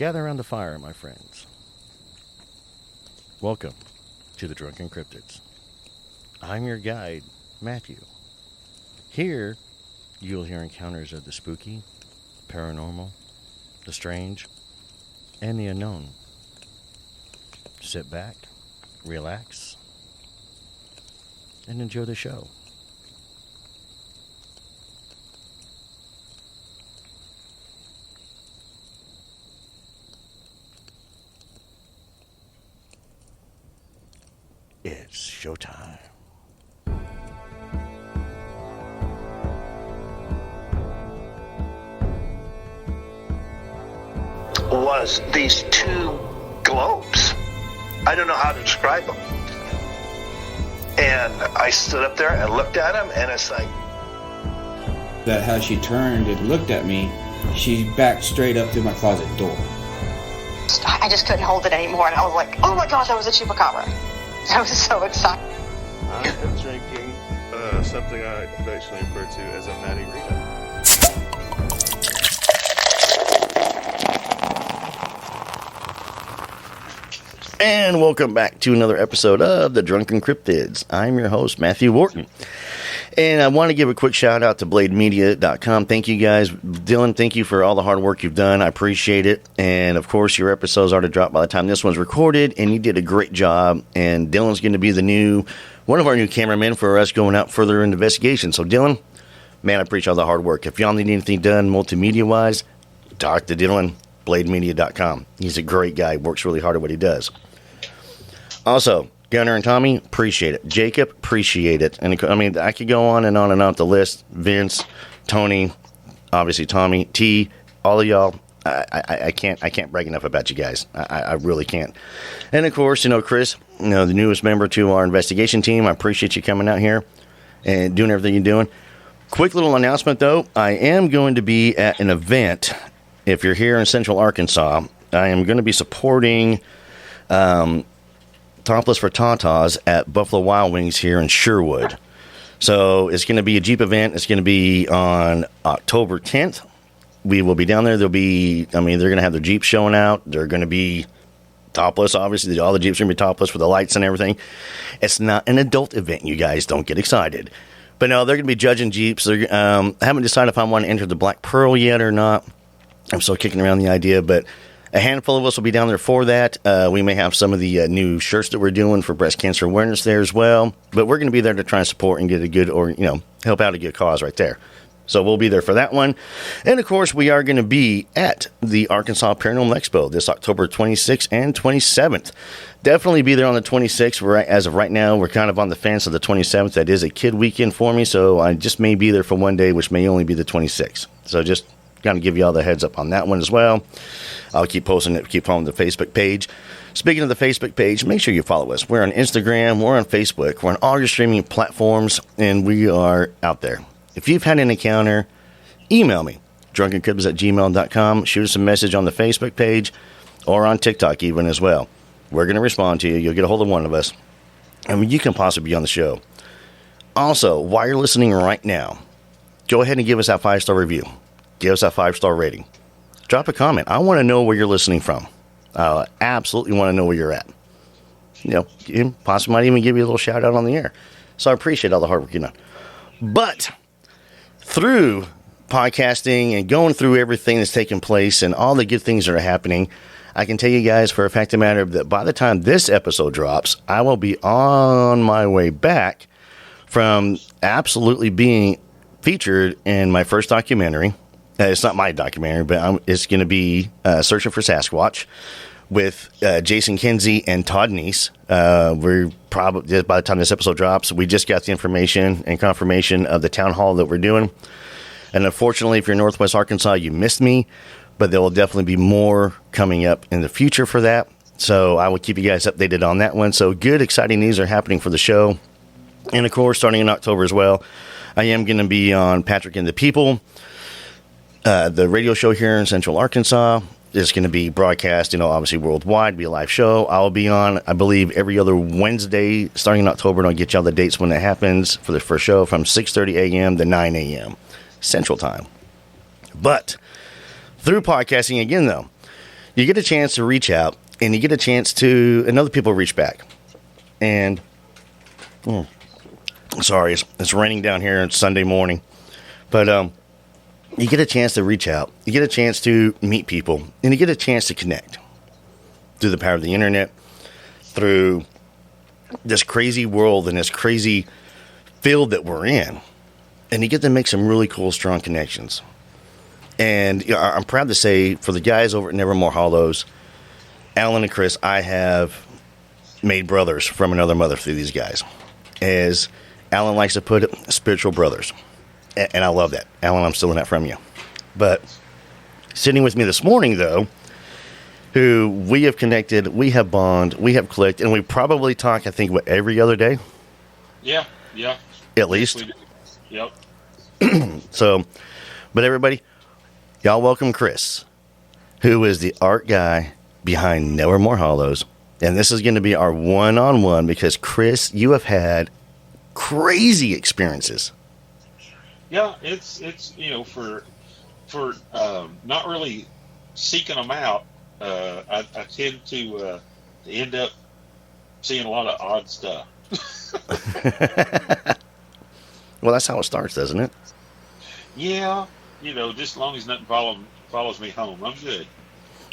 Gather around the fire, my friends. Welcome to the Drunken Cryptids. I'm your guide, Matthew. Here, you'll hear encounters of the spooky, paranormal, the strange, and the unknown. Sit back, relax, and enjoy the show. It's showtime. Was these two globes. I don't know how to describe them. And I stood up there and looked at them, and it's like... That how she turned and looked at me, she backed straight up to my closet door. I just couldn't hold it anymore, and I was like, oh my gosh, that was a chupacabra. I was so excited. I am drinking something I affectionately refer to as a Matty Rita. And welcome back to another episode of the Drunken Cryptids. I'm your host, Matthew Wharton. And I want to give a quick shout out to BladeMedia.com. Thank you guys. Dylan, thank you for all the hard work you've done. I appreciate it. And of course, your episodes are to drop by the time this one's recorded. And you did a great job. And Dylan's going to be one of our new cameramen for us going out further in investigation. So Dylan, man, I appreciate all the hard work. If y'all need anything done multimedia-wise, talk to Dylan, BladeMedia.com. He's a great guy. Works really hard at what he does. Also, Gunnar and Tommy, appreciate it. Jacob, appreciate it. And I mean, I could go on and on the list. Vince, Tony, obviously Tommy, T, all of y'all. I can't brag enough about you guys. I really can't. And of course, Chris, the newest member to our investigation team. I appreciate you coming out here and doing everything you're doing. Quick little announcement though. I am going to be at an event. If you're here in Central Arkansas, I am going to be supporting Topless for Tatas at Buffalo Wild Wings here in Sherwood. So it's going to be a Jeep event. It's going to be on October 10th. We will be down there. They're going to have their Jeep showing out. They're going to be topless, obviously. All the Jeeps are going to be topless for the lights and everything. It's not an adult event, you guys. Don't get excited. But no, they're going to be judging Jeeps. I haven't decided if I want to enter the Black Pearl yet or not. I'm still kicking around the idea, but a handful of us will be down there for that. We may have some of the new shirts that we're doing for breast cancer awareness there as well. But we're going to be there to try and support and get a good, help out a good cause right there. So we'll be there for that one. And of course, we are going to be at the Arkansas Paranormal Expo this October 26th and 27th. Definitely be there on the 26th. As of right now, we're kind of on the fence of the 27th. That is a kid weekend for me, so I just may be there for one day, which may only be the 26th. So just kind of give you all the heads up on that one as well. I'll keep posting it, keep following the Facebook page. Speaking of the Facebook page, make sure you follow us. We're on Instagram, we're on Facebook, we're on all your streaming platforms, and we are out there. If you've had an encounter, email me, drunkencryptids@gmail.com. Shoot us a message on the Facebook page or on TikTok even as well. We're going to respond to you. You'll get a hold of one of us. You can possibly be on the show. Also, while you're listening right now, go ahead and give us that 5-star review. Give us that 5-star rating. Drop a comment. I want to know where you're listening from. I absolutely want to know where you're at. Possibly might even give you a little shout out on the air. So I appreciate all the hard work you've done. But through podcasting and going through everything that's taking place and all the good things that are happening, I can tell you guys for a fact of the matter that by the time this episode drops, I will be on my way back from absolutely being featured in my first documentary. It's not my documentary, but it's going to be Searching for Sasquatch with Jason Kinsey and Todd Neese. We're probably, by the time this episode drops, we just got the information and confirmation of the town hall that we're doing. And unfortunately, if you're in Northwest Arkansas, you missed me, but there will definitely be more coming up in the future for that. So I will keep you guys updated on that one. So good, exciting news are happening for the show. And of course, starting in October as well, I am going to be on Patrick and the People. The radio show here in Central Arkansas is going to be broadcast, obviously worldwide, be a live show. I'll be on, I believe, every other Wednesday starting in October, and I'll get you all the dates when that happens for the first show from 6:30 a.m. to 9 a.m. Central Time. But through podcasting again, though, you get a chance to reach out, and you get a chance to, and other people reach back. And, sorry, it's raining down here. It's Sunday morning. But you get a chance to reach out. You get a chance to meet people, and you get a chance to connect through the power of the internet, through this crazy world and this crazy field that we're in. And you get to make some really cool, strong connections. And you know, I'm proud to say, for the guys over at Nevermore Hollows, Alan and Chris, I have made brothers from another mother through these guys. As Alan likes to put it, spiritual brothers. And I love that. Alan, I'm stealing that from you. But sitting with me this morning, though, who we have connected, we have bonded, we have clicked, and we probably talk, I think, every other day? Yeah. At least. Yep. So, but everybody, y'all welcome Chris, who is the art guy behind Nevermore Hollows. And this is going to be our one-on-one because, Chris, you have had crazy experiences. Yeah, it's for not really seeking them out. I tend to end up seeing a lot of odd stuff. Well, that's how it starts, doesn't it? Yeah, just as long as nothing follows me home, I'm good.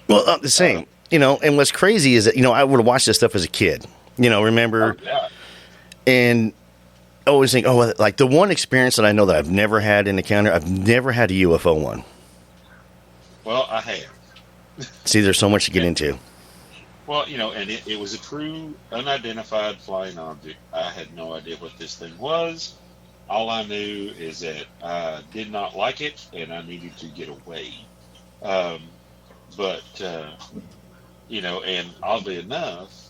Well, the same. And what's crazy is that, I would have watched this stuff as a kid. Remember? Oh, yeah. And always think, like the one experience that I know that I've never had in the encounter, I've never had a UFO one. Well, I have. See, there's so much to get into. Well, and it was a true unidentified flying object. I had no idea what this thing was. All I knew is that I did not like it and I needed to get away. And oddly enough,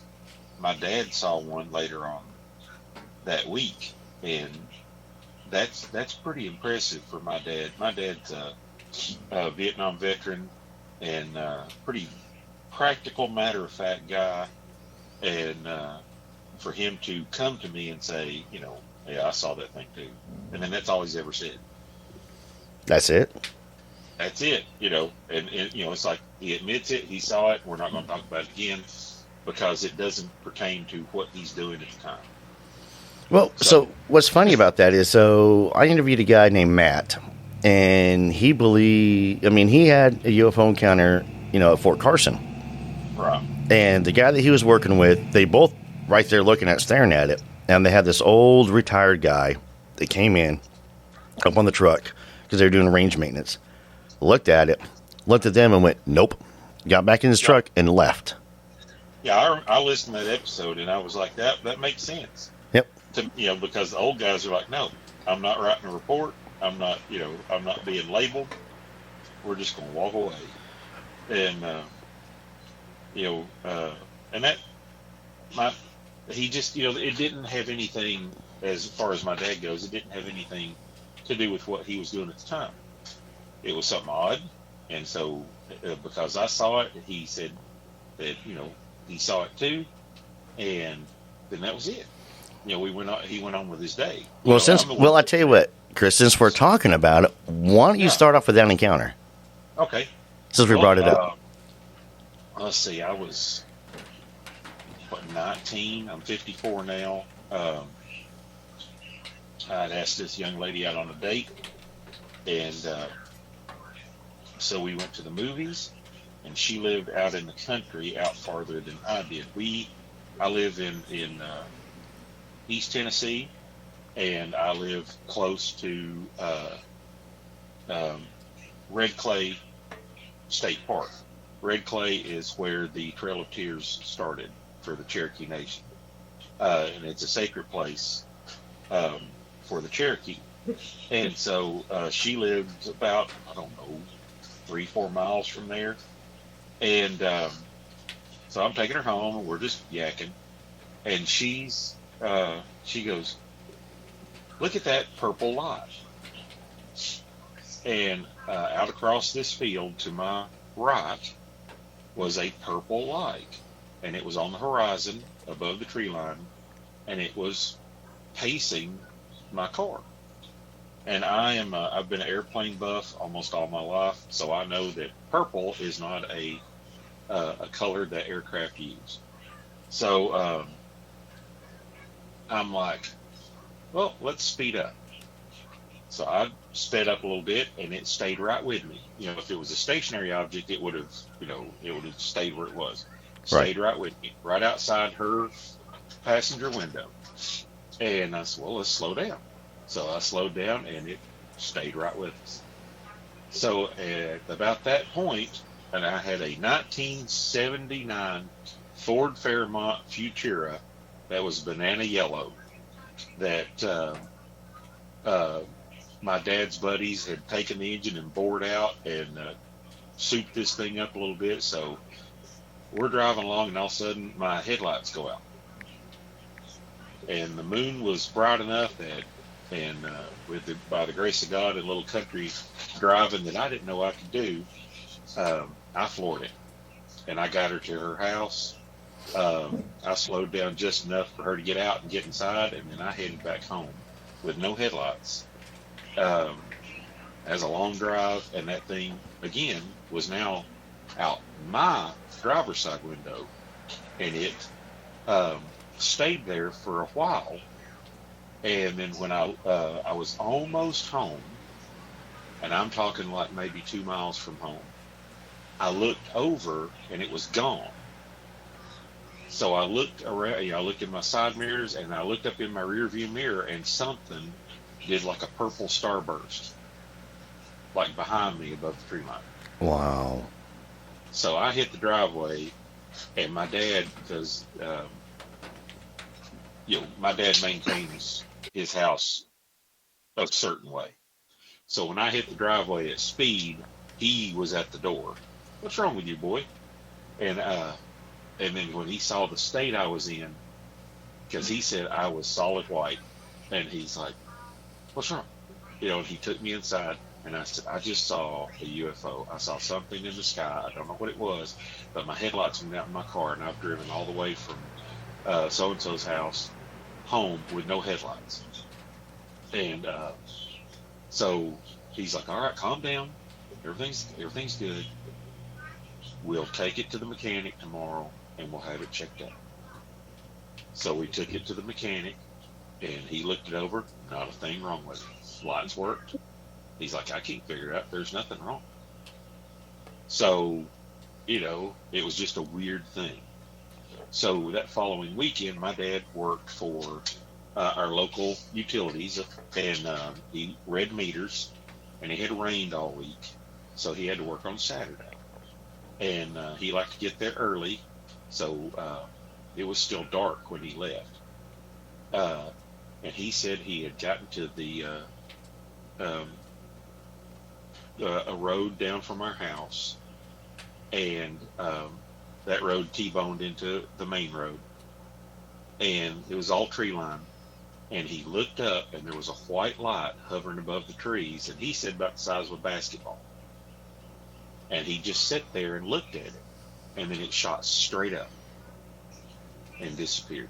my dad saw one later on that week, and that's pretty impressive for my dad. My dad's a Vietnam veteran and pretty practical, matter-of-fact guy, and for him to come to me and say, yeah, I saw that thing too, and then that's all he's ever said. That's it? That's it, and it's like he admits it, he saw it, we're not going to talk about it again because it doesn't pertain to what he's doing at the time. Well, so what's funny about that is, I interviewed a guy named Matt, and he had a UFO encounter, at Fort Carson. Right. And the guy that he was working with, they both right there looking at, staring at it, and they had this old retired guy that came in up on the truck because they were doing range maintenance, looked at it, looked at them and went, nope, got back in his truck and left. Yeah, I listened to that episode and I was like, that makes sense. Yep. Because the old guys are like, no, I'm not writing a report. I'm not being labeled. We're just going to walk away. And, and that, he just, it didn't have anything, as far as my dad goes, it didn't have anything to do with what he was doing at the time. It was something odd. And so, because I saw it, he said that, he saw it too. And then that was it. He went on with his day. Well, I tell you what, Chris, since we're talking about it, why don't you start off with that encounter? Okay. Since we brought it up. Let's see, I was, 19? I'm 54 now. I'd asked this young lady out on a date, and so we went to the movies, and she lived out in the country, out farther than I did. I live in East Tennessee, and I live close to Red Clay State Park. Red Clay is where the Trail of Tears started for the Cherokee Nation, and it's a sacred place for the Cherokee. And so she lived about, 3-4 miles from there, and so I'm taking her home, and we're just yakking, and she goes, look at that purple light. And out across this field to my right was a purple light, and it was on the horizon above the tree line, and it was pacing my car. And I've been an airplane buff almost all my life, so I know that purple is not a a color that aircraft use. So I'm like, well, let's speed up. So I sped up a little bit, and it stayed right with me. If it was a stationary object, it would have, it would have stayed where it was. Stayed right with me, right outside her passenger window. And I said, well, let's slow down. So I slowed down, and it stayed right with us. So at about that point, and I had a 1979 Ford Fairmont Futura that was banana yellow that my dad's buddies had taken the engine and bored out and souped this thing up a little bit. So we're driving along, and all of a sudden my headlights go out. And the moon was bright enough that, and by the grace of God and a little country driving that I didn't know I could do, I floored it. And I got her to her house. I slowed down just enough for her to get out and get inside, and then I headed back home with no headlights. As a long drive, and that thing, again, was now out my driver's side window, and it stayed there for a while. And then when I was almost home, and I'm talking like maybe 2 miles from home, I looked over, and it was gone. So I looked around, I looked in my side mirrors, and I looked up in my rear view mirror, and something did like a purple starburst, like behind me above the tree line. Wow. So I hit the driveway, and my dad, because my dad maintains his house a certain way. So when I hit the driveway at speed, he was at the door. What's wrong with you, boy? And then when he saw the state I was in, because he said I was solid white, and he's like, what's wrong? And he took me inside, and I said, I just saw a UFO. I saw something in the sky. I don't know what it was, but my headlights went out in my car, and I've driven all the way from so-and-so's house home with no headlights. And so he's like, all right, calm down. Everything's good. We'll take it to the mechanic tomorrow, and we'll have it checked out. So we took it to the mechanic, and he looked it over. Not a thing wrong with it. Lights worked. He's like, I can't figure it out. There's nothing wrong. So, it was just a weird thing. So that following weekend, my dad worked for our local utilities, and he read meters, and it had rained all week, so he had to work on Saturday. And he liked to get there early, so it was still dark when he left. And he said he had gotten to the a road down from our house, and that road T-boned into the main road, and it was all tree line. And he looked up, and there was a white light hovering above the trees, and he said about the size of a basketball. And he just sat there and looked at it, and then it shot straight up and disappeared.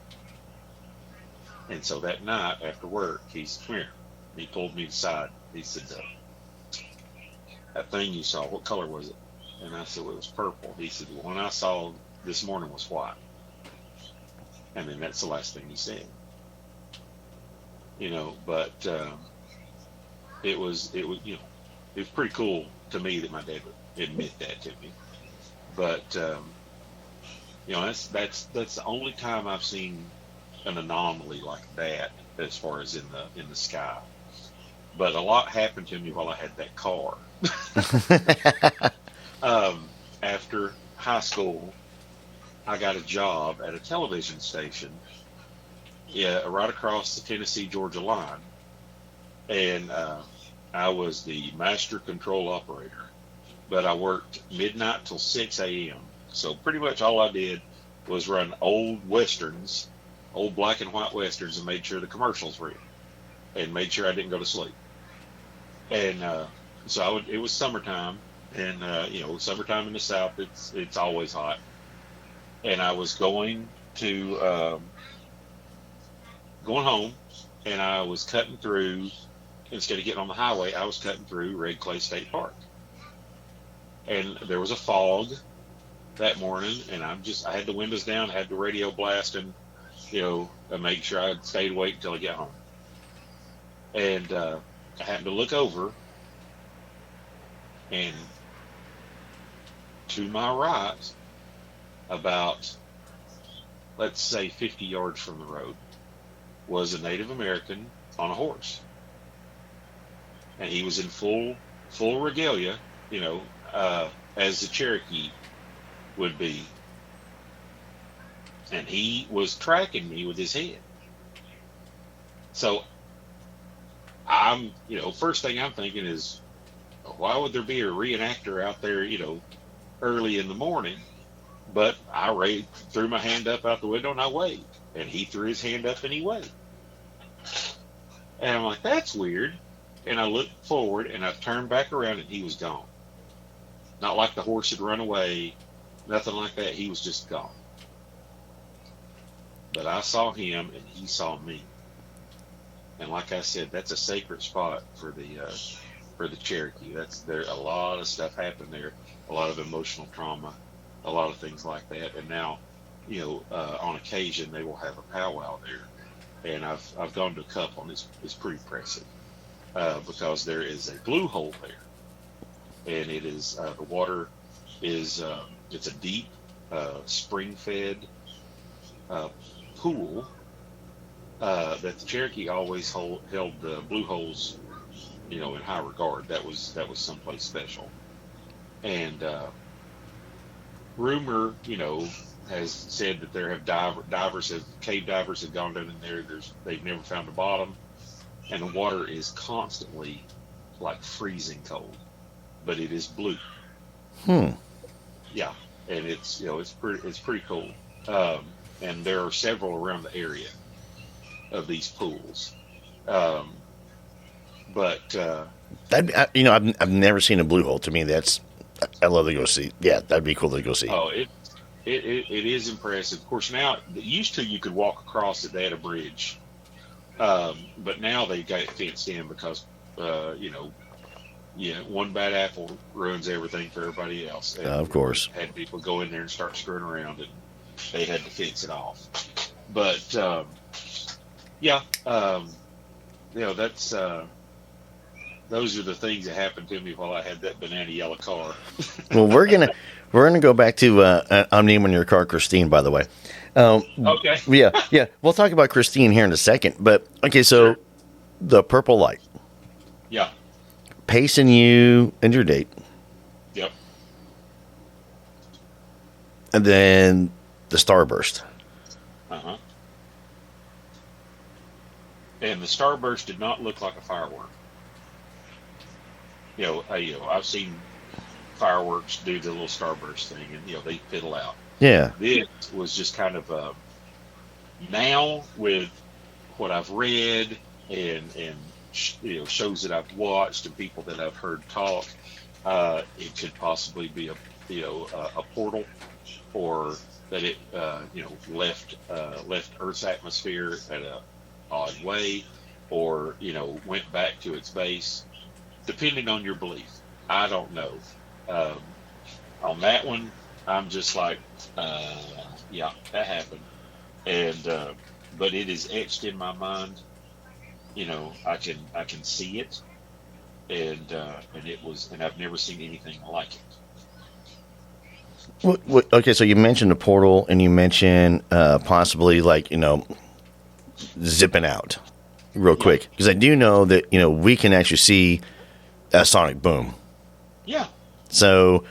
And so that night after work, he said, come here. He pulled me aside. He said, that thing you saw, what color was it? And I said, well, it was purple. He said, the one I saw this morning was white. And then that's the last thing he said. But it was pretty cool to me that my dad would admit that to me. But that's the only time I've seen an anomaly like that as far as in the sky. But a lot happened to me while I had that car. After high school, I got a job at a television station right across the Tennessee-Georgia line. And I was the master control operator. But I worked midnight till 6 a.m. So pretty much all I did was run old westerns, old black and white westerns, and made sure the commercials were in, and made sure I didn't go to sleep. And so it was summertime, and summertime in the South, it's always hot. And I was going home, and I was cutting through, instead of getting on the highway, I was cutting through Red Clay State Park. And there was a fog, that morning, and I had the windows down, had the radio blasting, and make sure I stayed awake until I got home. And I happened to look over, and to my right, about, let's say 50 yards from the road, was a Native American on a horse. And he was in full regalia, as the Cherokee would be. And he was tracking me with his head. So I'm, first thing I'm thinking is, why would there be a reenactor out there, early in the morning? But I threw my hand up out the window and I waved. And he threw his hand up and he waved. And I'm like, that's weird. And I looked forward and I turned back around and he was gone. Not like the horse had run away, nothing like that. He was just gone. But I saw him and he saw me. And like I said, that's a sacred spot for the Cherokee. There a lot of stuff happened there, a lot of emotional trauma, a lot of things like that. And now, on occasion they will have a powwow there. And I've gone to a couple, and it's pretty impressive because there is a blue hole there, and it is the water is it's a deep spring-fed pool that the Cherokee always held the blue holes, in high regard. That was someplace special, and rumor, has said that there have cave divers have gone down in there. They've never found the bottom, and the water is constantly like freezing cold, but it is blue. Yeah, and it's pretty cool. And there are several around the area of these pools. But I've never seen a blue hole. To me, I love to go see. Yeah, that'd be cool to go see. Oh, it is impressive. Of course, now used to you could walk across it. They had a bridge, but now they got it fenced in because one bad apple ruins everything for everybody else. And of course, had people go in there and start screwing around, and they had to fence it off. But that's those are the things that happened to me while I had that banana yellow car. Well, we're gonna go back to I'm naming your car Christine, by the way. Okay. Yeah. We'll talk about Christine here in a second. But okay, so the purple light. Yeah. Pacing you and your date. Yep. And then the starburst. Uh-huh. And the starburst did not look like a firework. I've seen fireworks do the little starburst thing, and they fiddle out. Yeah. This was just kind of now with what I've read and shows that I've watched and people that I've heard talk, it could possibly be a portal, or that it left Earth's atmosphere at a odd way, or went back to its base, depending on your belief. I don't know. On that one, I'm just like, yeah, that happened, and but it is etched in my mind. I can see it, and I've never seen anything like it. Okay, so you mentioned a portal, and you mentioned possibly zipping out real quick, because I do know that we can actually see a sonic boom. Yeah. So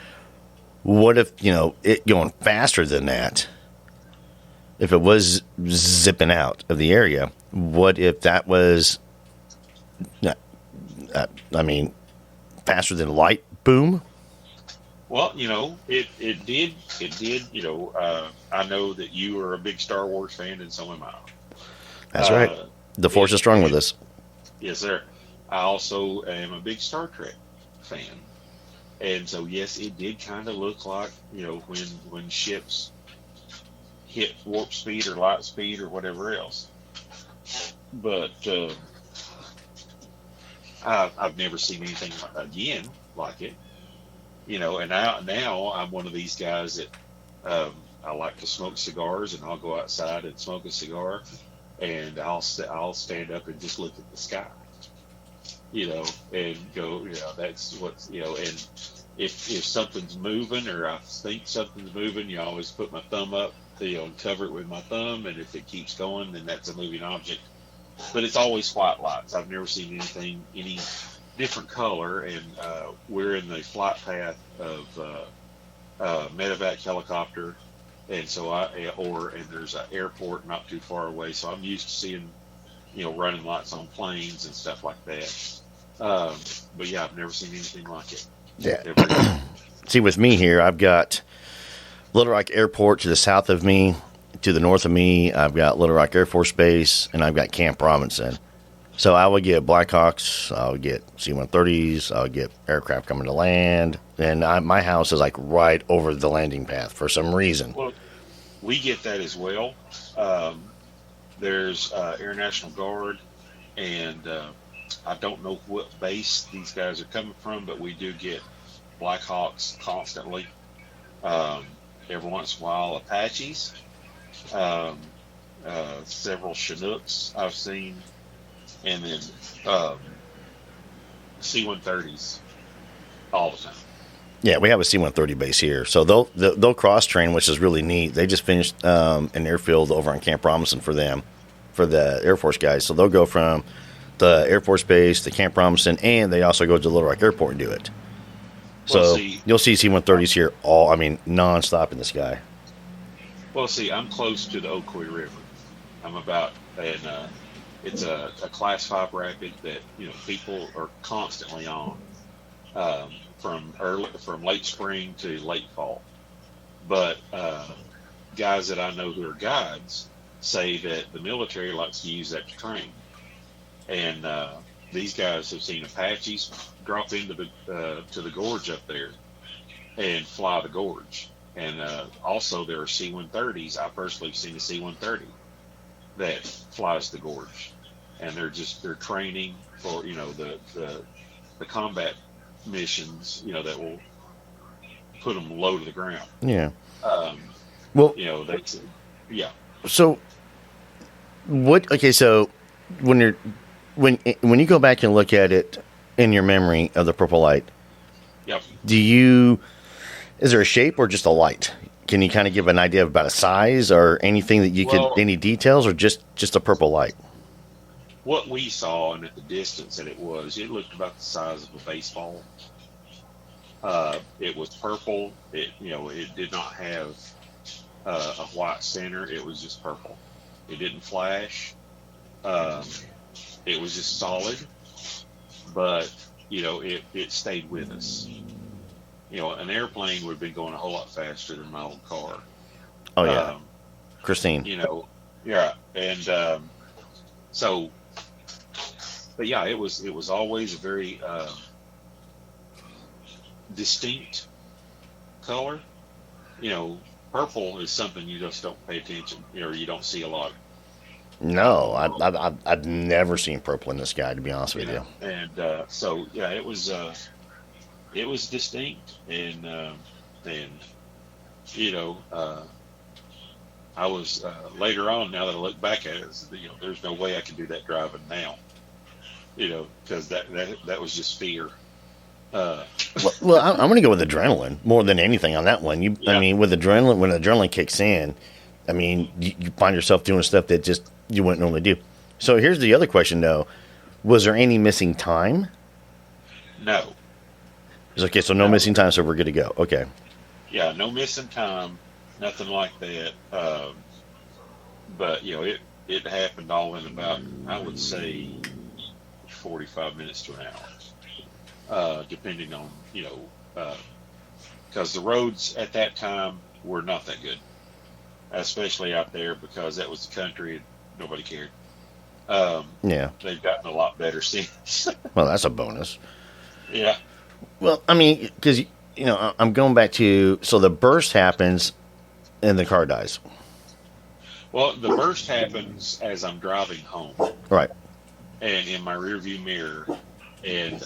what if it going faster than that? If it was zipping out of the area, what if that was, faster than light boom? Well, it did. I know that you are a big Star Wars fan, and so am I. That's right. The Force is strong with us. Yes, sir. I also am a big Star Trek fan. And so, yes, it did kind of look like, when ships hit warp speed or light speed or whatever else. But I've never seen anything again like it. And now I'm one of these guys that I like to smoke cigars, and I'll go outside and smoke a cigar, and I'll stand up and just look at the sky, and go, that's what's, and if something's moving or I think something's moving, you always put my thumb up, and cover it with my thumb, and if it keeps going, then that's a moving object. But it's always white lights. I've never seen anything any different color, and we're in the flight path of medevac helicopter, and so and there's an airport not too far away, so I'm used to seeing, running lights on planes and stuff like that. But yeah, I've never seen anything like it. Yeah. See, with me here, I've got Little Rock Airport to the south of me. To the north of me, I've got Little Rock Air Force Base, and I've got Camp Robinson. So I would get Blackhawks, I would get C-130s, I would get aircraft coming to land, and my house is like right over the landing path for some reason. Well, we get that as well. There's Air National Guard, and I don't know what base these guys are coming from, but we do get Blackhawks constantly. Every once in a while, Apaches. Several Chinooks I've seen, and then C-130s all the time. Yeah, we have a C-130 base here, so they'll cross train, which is really neat. They just finished an airfield over on Camp Robinson for the Air Force guys. So they'll go from the Air Force Base to Camp Robinson, and they also go to Little Rock Airport and do it. So you'll see C-130s here nonstop in the sky. Well, see, I'm close to the Ocoee River. I'm about, and it's a Class 5 rapid that people are constantly on, from late spring to late fall. But guys that I know who are guides say that the military likes to use that to train, and these guys have seen Apaches drop into the gorge up there and fly the gorge. And also there are C-130s. I personally have seen a C-130 that flies the gorge, and they're training for the combat missions that will put them low to the ground. Yeah. Yeah. So what? Okay, so when you go back and look at it in your memory of the purple light, yep. Is there a shape or just a light? Can you kind of give an idea about a size or anything that any details, or just a purple light? What we saw, and at the distance that it looked about the size of a baseball. It was purple. It did not have a white center. It was just purple. It didn't flash. It was just solid, but it stayed with us. An airplane would have been going a whole lot faster than my old car. Oh, yeah. Christine. Yeah. And but yeah, it was always a very distinct color. Purple is something you just don't pay attention, or you don't see a lot. No, I've never seen purple in the sky, to be honest with you. And so yeah, it was distinct, and I was later on. Now that I look back at it, there's no way I could do that driving now. Because that was just fear. Well, I'm going to go with adrenaline more than anything on that one. I mean, with adrenaline, when adrenaline kicks in, I mean, you find yourself doing stuff that just you wouldn't normally do. So here's the other question, though: was there any missing time? No. Okay, so no missing time, so we're good to go. Okay. Yeah, no missing time, nothing like that. But it happened all in about, I would say, 45 minutes to an hour, depending on because the roads at that time were not that good, especially out there, because that was the country and nobody cared. Yeah, they've gotten a lot better since. Well, that's a bonus. Yeah. Well, I mean, because I'm going back to, so the burst happens and the car dies. Well, the burst happens as I'm driving home. Right. And in my rearview mirror, and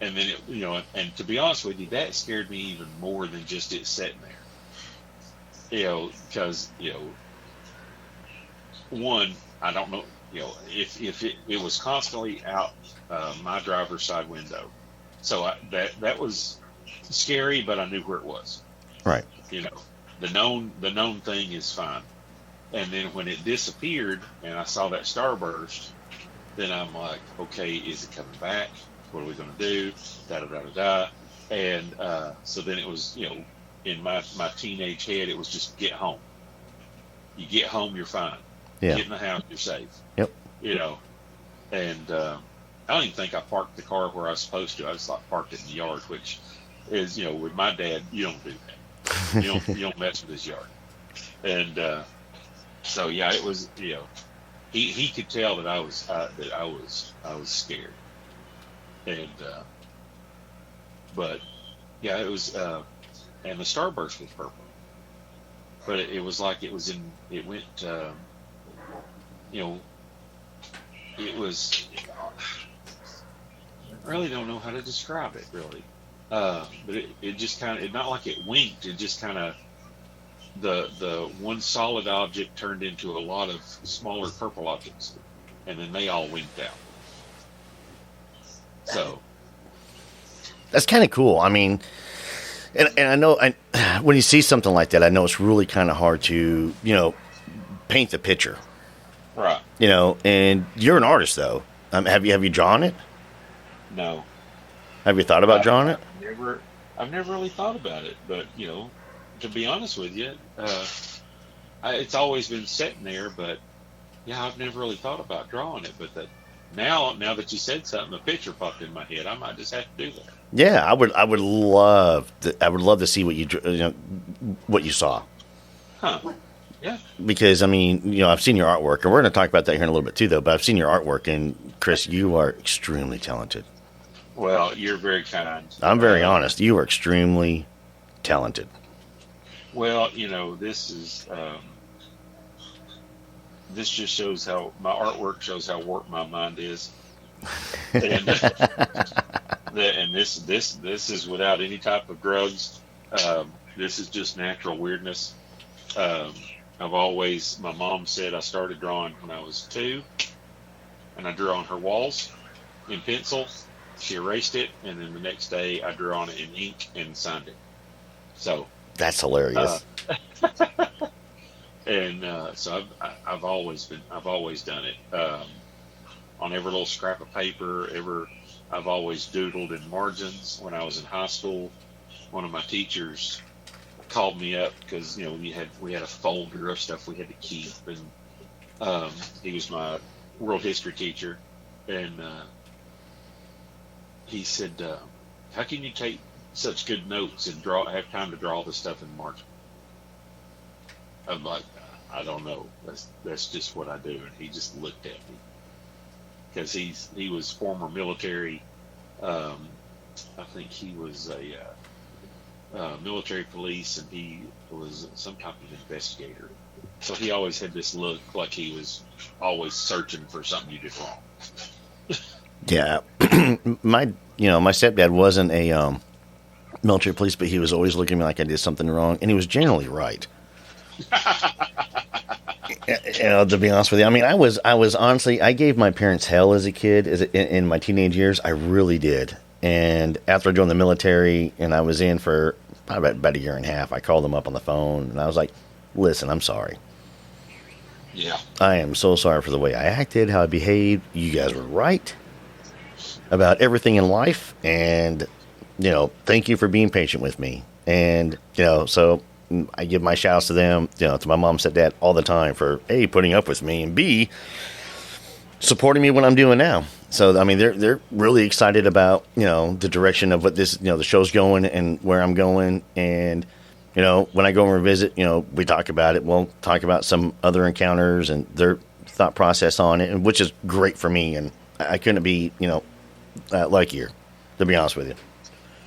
And then and to be honest with you, that scared me even more than just it sitting there. Because one, I don't know, if it was constantly out my driver's side window, so that was scary, but I knew where it was. Right. The known thing is fine. And then when it disappeared and I saw that starburst, then I'm like, okay, is it coming back? What are we going to do? Da da da da da. And so then it was, in my teenage head, it was just get home. You get home, you're fine. Yeah. Get in the house, you're safe. Yep. And I don't even think I parked the car where I was supposed to. I just parked it in the yard, which is, with my dad, you don't do that. You don't mess with his yard. And so yeah, it was, he could tell that I was scared. And but yeah, it was and the starburst was purple. But it was like it went it was, I really don't know how to describe it really. But it just kind of, not like it winked, it just kind of, the one solid object turned into a lot of smaller purple objects, and then they all winked out. So that's kind of cool. I mean, and I know when you see something like that, I know it's really kind of hard to, paint the picture. Right. And you're an artist though. Have you drawn it? No. Have you thought about drawing it? I've never really thought about it, but to be honest with you, it's always been sitting there. But yeah, I've never really thought about drawing it. But now that you said something, a picture popped in my head. I might just have to do that. Yeah, I would love to see what you saw. Huh. Yeah. Because I've seen your artwork, and we're going to talk about that here in a little bit too, though. But I've seen your artwork, and Chris, you are extremely talented. Well, you're very kind. I'm very honest. You are extremely talented. Well, this is this just shows how my artwork shows how warped my mind is, and this is without any type of drugs. This is just natural weirdness. My mom said I started drawing when I was 2, and I drew on her walls in pencil. She erased it, and then the next day I drew on it in ink and signed it. So that's hilarious. So I've always done it. On every little scrap of paper, I've always doodled in margins. When I was in high school, one of my teachers called me up because we had a folder of stuff we had to keep, and he was my world history teacher, and he said, "How can you take such good notes and have time to draw all this stuff in margin?" I'm like, I don't know. That's just what I do. And he just looked at me because he was former military. I think he was a military police, and he was some type of investigator. So he always had this look like he was always searching for something you did wrong. Yeah, my stepdad wasn't a military police, but he was always looking at me like I did something wrong, and he was generally right. To be honest with you, I was honestly, I gave my parents hell as a kid, in my teenage years. I really did. And after I joined the military, and I was in for about a year and a half, I called them up on the phone, and I was like, "Listen, I'm sorry. Yeah, I am so sorry for the way I acted, how I behaved. You guys were right about everything in life, and thank you for being patient with me." And so I give my shout outs to them, to my mom, stepdad, all the time for A, putting up with me, and B, supporting me what I'm doing now. So they're really excited about the direction of what this the show's going and where I'm going. And when I go and revisit, we talk about it. We'll talk about some other encounters and their thought process on it, and which is great for me. And I couldn't be luckier, to be honest with you.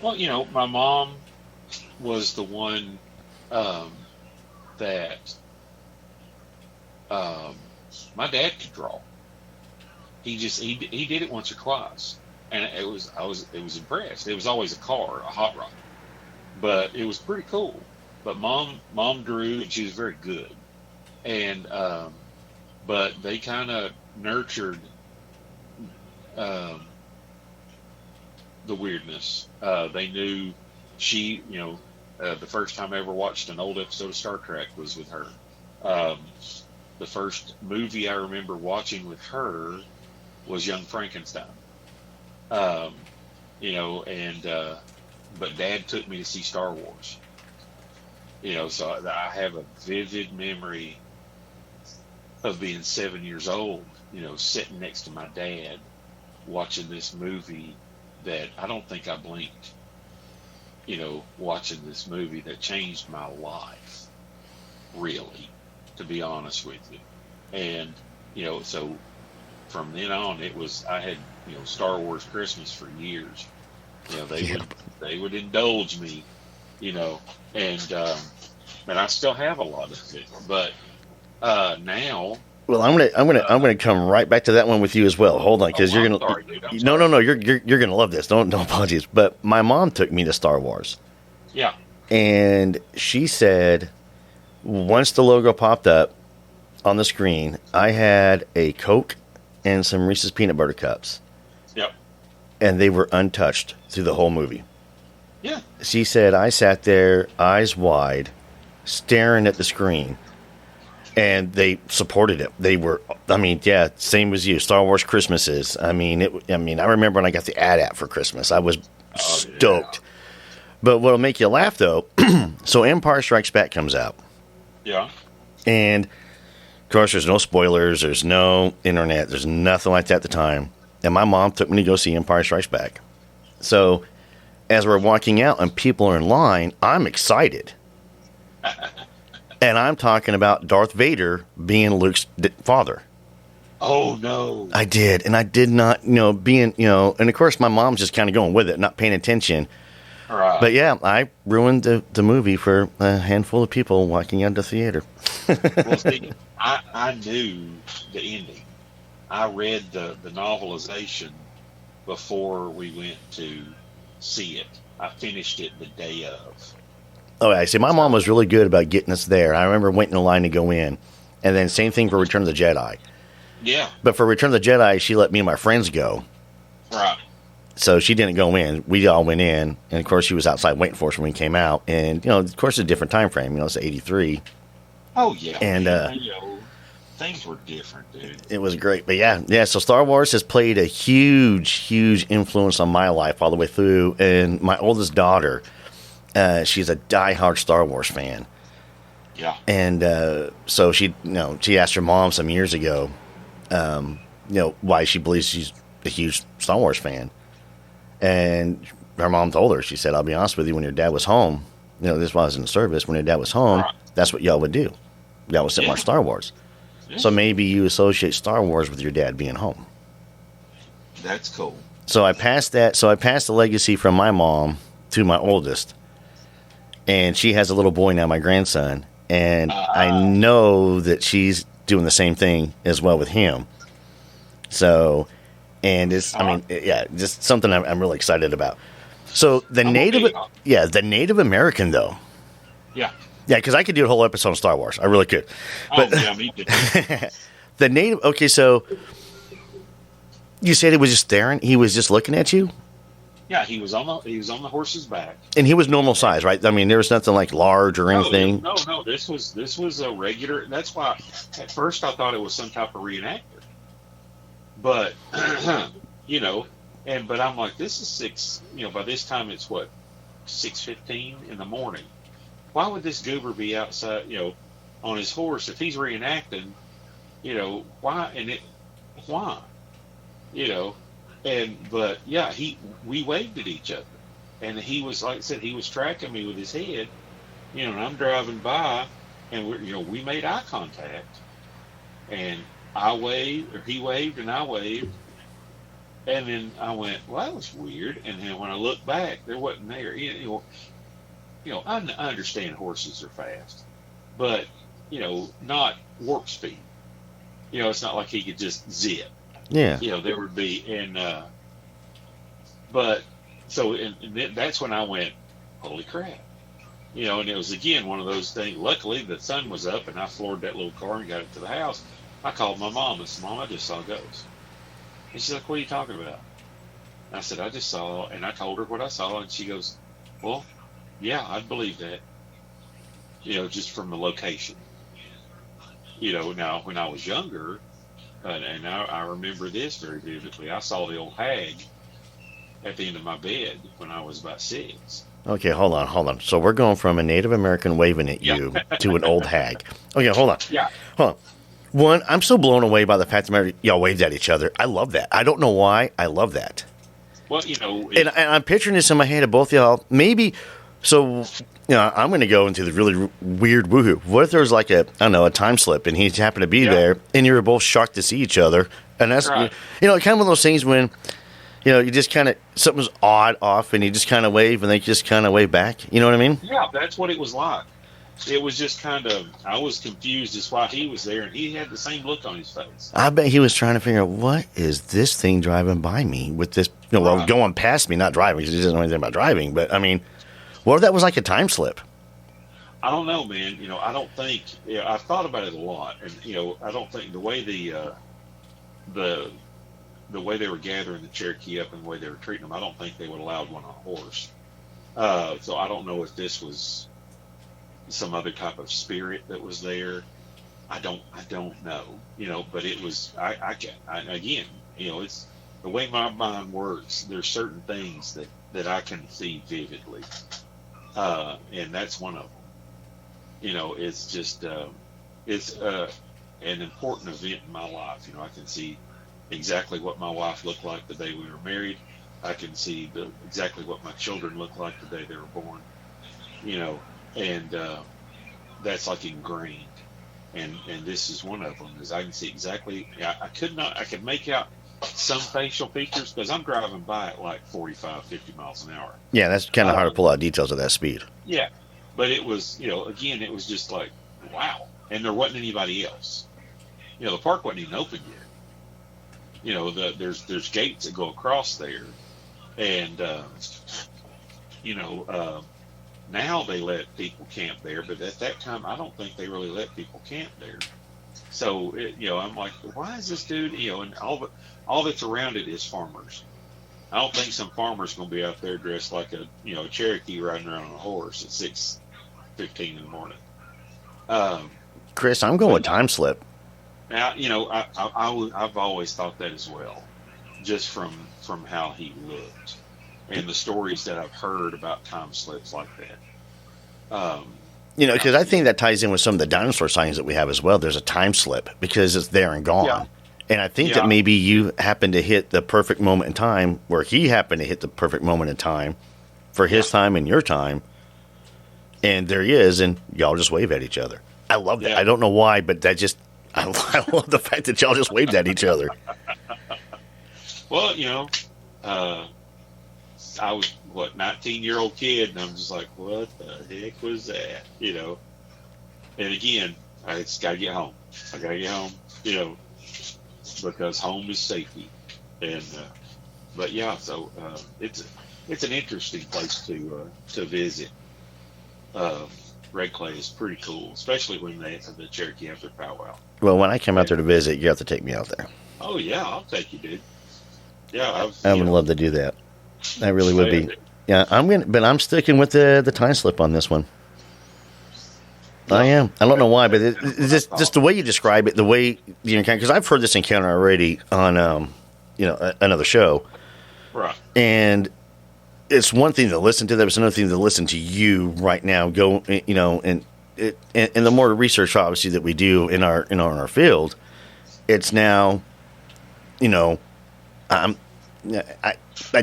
Well, my mom was the one that my dad could draw. He did it once or twice, and it was impressed. It was always a car, a hot rod, but it was pretty cool. But mom drew, and she was very good, and but they kind of nurtured the weirdness. They knew she, the first time I ever watched an old episode of Star Trek was with her. The first movie I remember watching with her was Young Frankenstein. But Dad took me to see Star Wars. So I have a vivid memory of being 7 years old, sitting next to my dad watching this movie that I don't think I blinked, watching this movie that changed my life, really, to be honest with you. And, so from then on, I had, Star Wars Christmas for years. They would indulge me, and I still have a lot of it, but now. Well, I'm gonna come right back to that one with you as well. Hold on, because you're gonna. Sorry, dude, No, you're gonna love this. Don't apologize. But my mom took me to Star Wars. Yeah. And she said, once the logo popped up on the screen, I had a Coke and some Reese's peanut butter cups. Yep. And they were untouched through the whole movie. Yeah. She said I sat there, eyes wide, staring at the screen. And they supported it. They were, same as you. Star Wars Christmases. I remember when I got the ad for Christmas. I was stoked. Yeah. But what'll make you laugh, though, so Empire Strikes Back comes out. Yeah. And, of course, there's no spoilers. There's no internet. There's nothing like that at the time. And my mom took me to go see Empire Strikes Back. So, as we're walking out and people are in line, I'm excited. And I'm talking about Darth Vader being Luke's father. Oh, no. I did. And I did not, and of course my mom's just kind of going with it, not paying attention. Right. But yeah, I ruined the movie for a handful of people walking out of the theater. Well, see, I knew the ending. I read the novelization before we went to see it. I finished it the day of. Oh, I see. My mom was really good about getting us there. I remember waiting in line to go in. And then same thing for Return of the Jedi. Yeah. But for Return of the Jedi, she let me and my friends go. Right. So she didn't go in. We all went in. And, of course, she was outside waiting for us when we came out. And, of course, it's a different time frame. It's 83. Oh, yeah. And, things were different, dude. It was great. But, yeah. So Star Wars has played a huge, huge influence on my life all the way through. And my oldest daughter, she's a diehard Star Wars fan. Yeah. And so she asked her mom some years ago, why she believes she's a huge Star Wars fan. And her mom told her, she said, I'll be honest with you, when your dad was home, this wasn't in service, when your dad was home, right, that's what y'all would do. Y'all would sit and watch Star Wars. Yeah. So maybe you associate Star Wars with your dad being home. That's cool. So I passed that. So I passed the legacy from my mom to my oldest. And she has a little boy now, my grandson. And I know that she's doing the same thing as well with him. So, and it's, just something I'm really excited about. So the Native American, though. Yeah. Yeah, because I could do a whole episode on Star Wars. I really could. But, me too. The Native, okay, so you said he was just staring? He was just looking at you? Yeah, he was on the horse's back, and he was normal size, right? I mean, there was nothing like large or anything. No. This was a regular. That's why at first I thought it was some type of reenactor, but but I'm like, this is 6. By this time it's what, 6:15 in the morning. Why would this goober be outside? On his horse if he's reenacting? Why? Why? We waved at each other, and he was, like I said, he was tracking me with his head, and I'm driving by, and we made eye contact, and I waved, or he waved, and I waved, and then I went, well, that was weird, and then when I looked back, there wasn't there. I understand horses are fast, but not warp speed. It's not like he could just zip. Yeah. There would be, But so and then that's when I went, holy crap. And it was again one of those things. Luckily, the sun was up, and I floored that little car and got it to the house. I called my mom and said, "Mom, I just saw ghosts." And she's like, "What are you talking about?" I said, "I just saw," and I told her what I saw, and she goes, "Well, yeah, I'd believe that." Just from the location. Now when I was younger, and I remember this very vividly. I saw the old hag at the end of my bed when I was about 6. Okay, hold on. So we're going from a Native American waving at you to an old hag. Okay, hold on. Yeah. Hold on. One, I'm so blown away by the fact that y'all waved at each other. I love that. I don't know why. I love that. Well, and I'm picturing this in my head of both y'all. Maybe, so, I'm going to go into the really weird woohoo. What if there was like a time slip and he happened to be there and you were both shocked to see each other? And that's, right. Kind of one of those things when, you just kind of, something's odd off and you just kind of wave and they just kind of wave back. You know what I mean? Yeah, that's what it was like. It was just kind of, I was confused as why he was there, and he had the same look on his face. I bet he was trying to figure out, what is this thing driving by me with this, well, going past me, not driving, because he doesn't know anything about driving. But, I mean, what if that was like a time slip? I don't know, man. I don't think, I've thought about it a lot, and, I don't think the way the way they were gathering the Cherokee up and the way they were treating them, I don't think they would allow one on a horse. So I don't know if this was some other type of spirit that was there. I don't know, but it was, again, it's the way my mind works. There's certain things that I can see vividly. And that's one of them. It's just, it's an important event in my life. I can see exactly what my wife looked like the day we were married. I can see exactly what my children looked like the day they were born, and that's like ingrained. And this is one of them, is I can see exactly, I could make out some facial features because I'm driving by at like 45, 50 miles an hour. Yeah, that's kind of hard to pull out details of that speed. Yeah, but it was, again, it was just like, wow. And there wasn't anybody else. The park wasn't even open yet. There's gates that go across there, and now they let people camp there, but at that time I don't think they really let people camp there. So I'm like, why is this dude? And all that's around it is farmers. I don't think some farmer's going to be out there dressed like a Cherokee riding around on a horse at 6:15 in the morning. Chris, I'm going with time slip. Now, I've always thought that as well, just from how he looked and the stories that I've heard about time slips like that. Because I think that ties in with some of the dinosaur sightings that we have as well. There's a time slip because it's there and gone. Yeah. And I think that maybe you happened to hit the perfect moment in time where he happened to hit the perfect moment in time for his time and your time. And there he is, and y'all just wave at each other. I love that. Yeah. I don't know why, but I love the fact that y'all just waved at each other. Well, I was 19-year-old kid, and I'm just like, what the heck was that? And again, I just gotta get home. I gotta get home, because home is safety. And but yeah, so it's an interesting place to visit. Red Clay is pretty cool, especially when the Cherokee have their powwow. Well, when I come out there to visit, you have to take me out there. Oh yeah, I'll take you, dude. Yeah, I would love to do that. That really would be. Yeah, but I'm sticking with the time slip on this one. No, I am. I don't know why, but it's just the way you describe it, the way the encounter. Because I've heard this encounter already on, another show. Right. And it's one thing to listen to that, it's another thing to listen to you right now. Go, and the more research obviously that we do in our field, it's now, I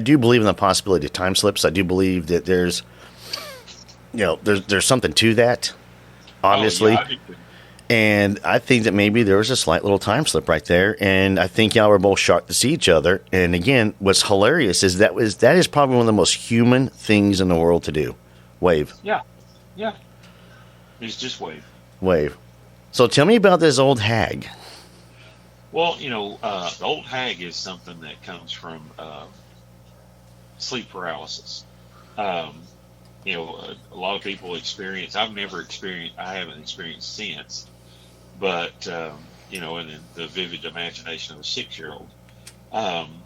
do believe in the possibility of time slips. I do believe that there's something to that, obviously. Oh, yeah, and I think that maybe there was a slight little time slip right there. And I think y'all were both shocked to see each other. And again, what's hilarious is that is probably one of the most human things in the world to do. Wave. Yeah. It's just wave. Wave. So tell me about this old hag. Well, the old hag is something that comes from sleep paralysis. Um, a lot of people experience. I've never experienced. I haven't experienced since, but in the vivid imagination of a 6-year-old. Um,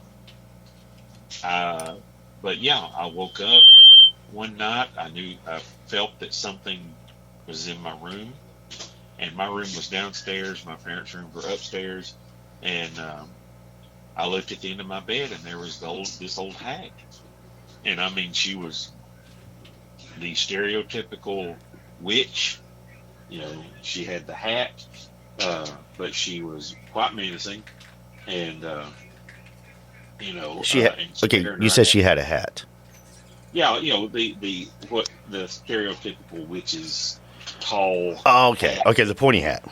but yeah, I woke up one night. I felt that something was in my room, and my room was downstairs. My parents' room were upstairs, and I looked at the end of my bed, and there was this old hag, and I mean, she was the stereotypical witch. She had the hat, but she was quite menacing, and She had, and okay, staring you right said at she had a hat. Yeah, the stereotypical witches tall. Oh, okay. hat. Okay, the pointy hat.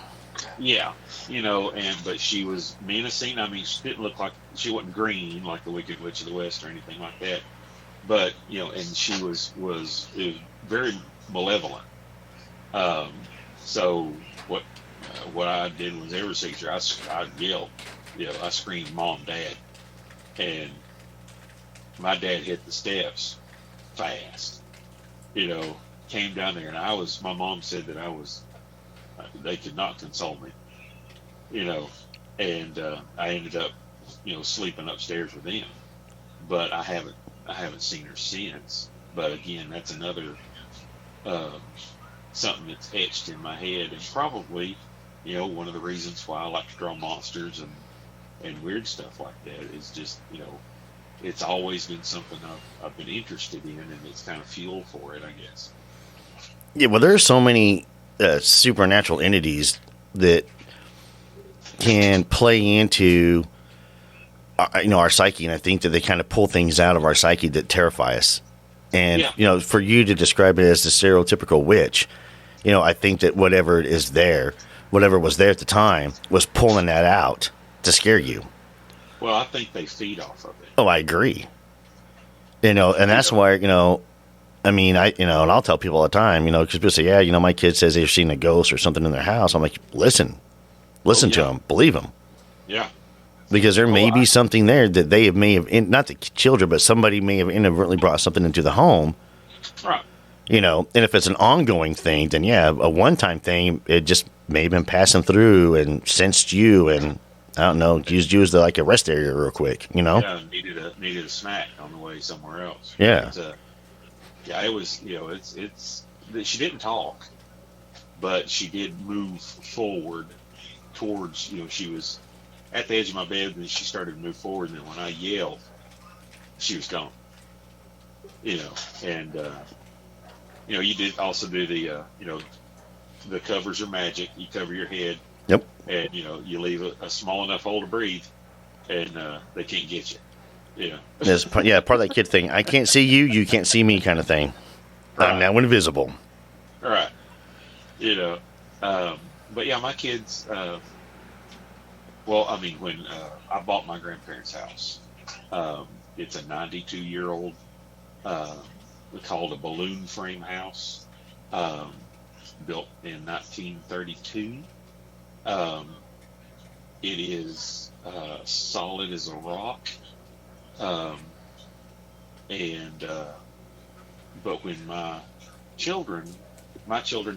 Yeah, but she was menacing. I mean, she didn't look like, she wasn't green like the Wicked Witch of the West or anything like that. But and she was very malevolent. So what I did was every 6 years I yelled, I screamed, "Mom, Dad," and my dad hit the steps fast. Came down there, and my mom said that they could not console me. And I ended up, sleeping upstairs with them. But I haven't seen her since. But again, that's another something that's etched in my head, and probably, one of the reasons why I like to draw monsters and weird stuff like that is just, it's always been something I've been interested in, and it's kind of fuel for it, I guess. Yeah, well, there are so many supernatural entities that can play into our psyche, and I think that they kind of pull things out of our psyche that terrify us. And for you to describe it as the stereotypical witch, I think that whatever was there at the time, was pulling that out to scare you. Well, I think they feed off of it. Oh, I agree. And that's why, I mean, and I'll tell people all the time, because people say, yeah, my kid says they've seen a ghost or something in their house. I'm like, listen to them, believe them. Yeah. Because there may be something there that they may have, not the children, but somebody may have inadvertently brought something into the home. Right. And if it's an ongoing thing, then yeah, a one-time thing, it just may have been passing through and sensed you, and I don't know, used you as a rest area real quick, Yeah, needed a snack on the way somewhere else. Yeah. It was, it's she didn't talk, but she did move forward towards, she was at the edge of my bed, and then she started to move forward, and then when I yelled, she was gone. And you did also do the the covers are magic. You cover your head. Yep. And you leave a small enough hole to breathe, and they can't get you. There's part of that kid thing. I can't see you, you can't see me, kind of thing. Right. I'm now invisible. All right. But yeah, my kids. Well, I mean, when I bought my grandparents' house, it's a 92-year-old. We called a balloon frame house, built in 1932. It is solid as a rock, but when my children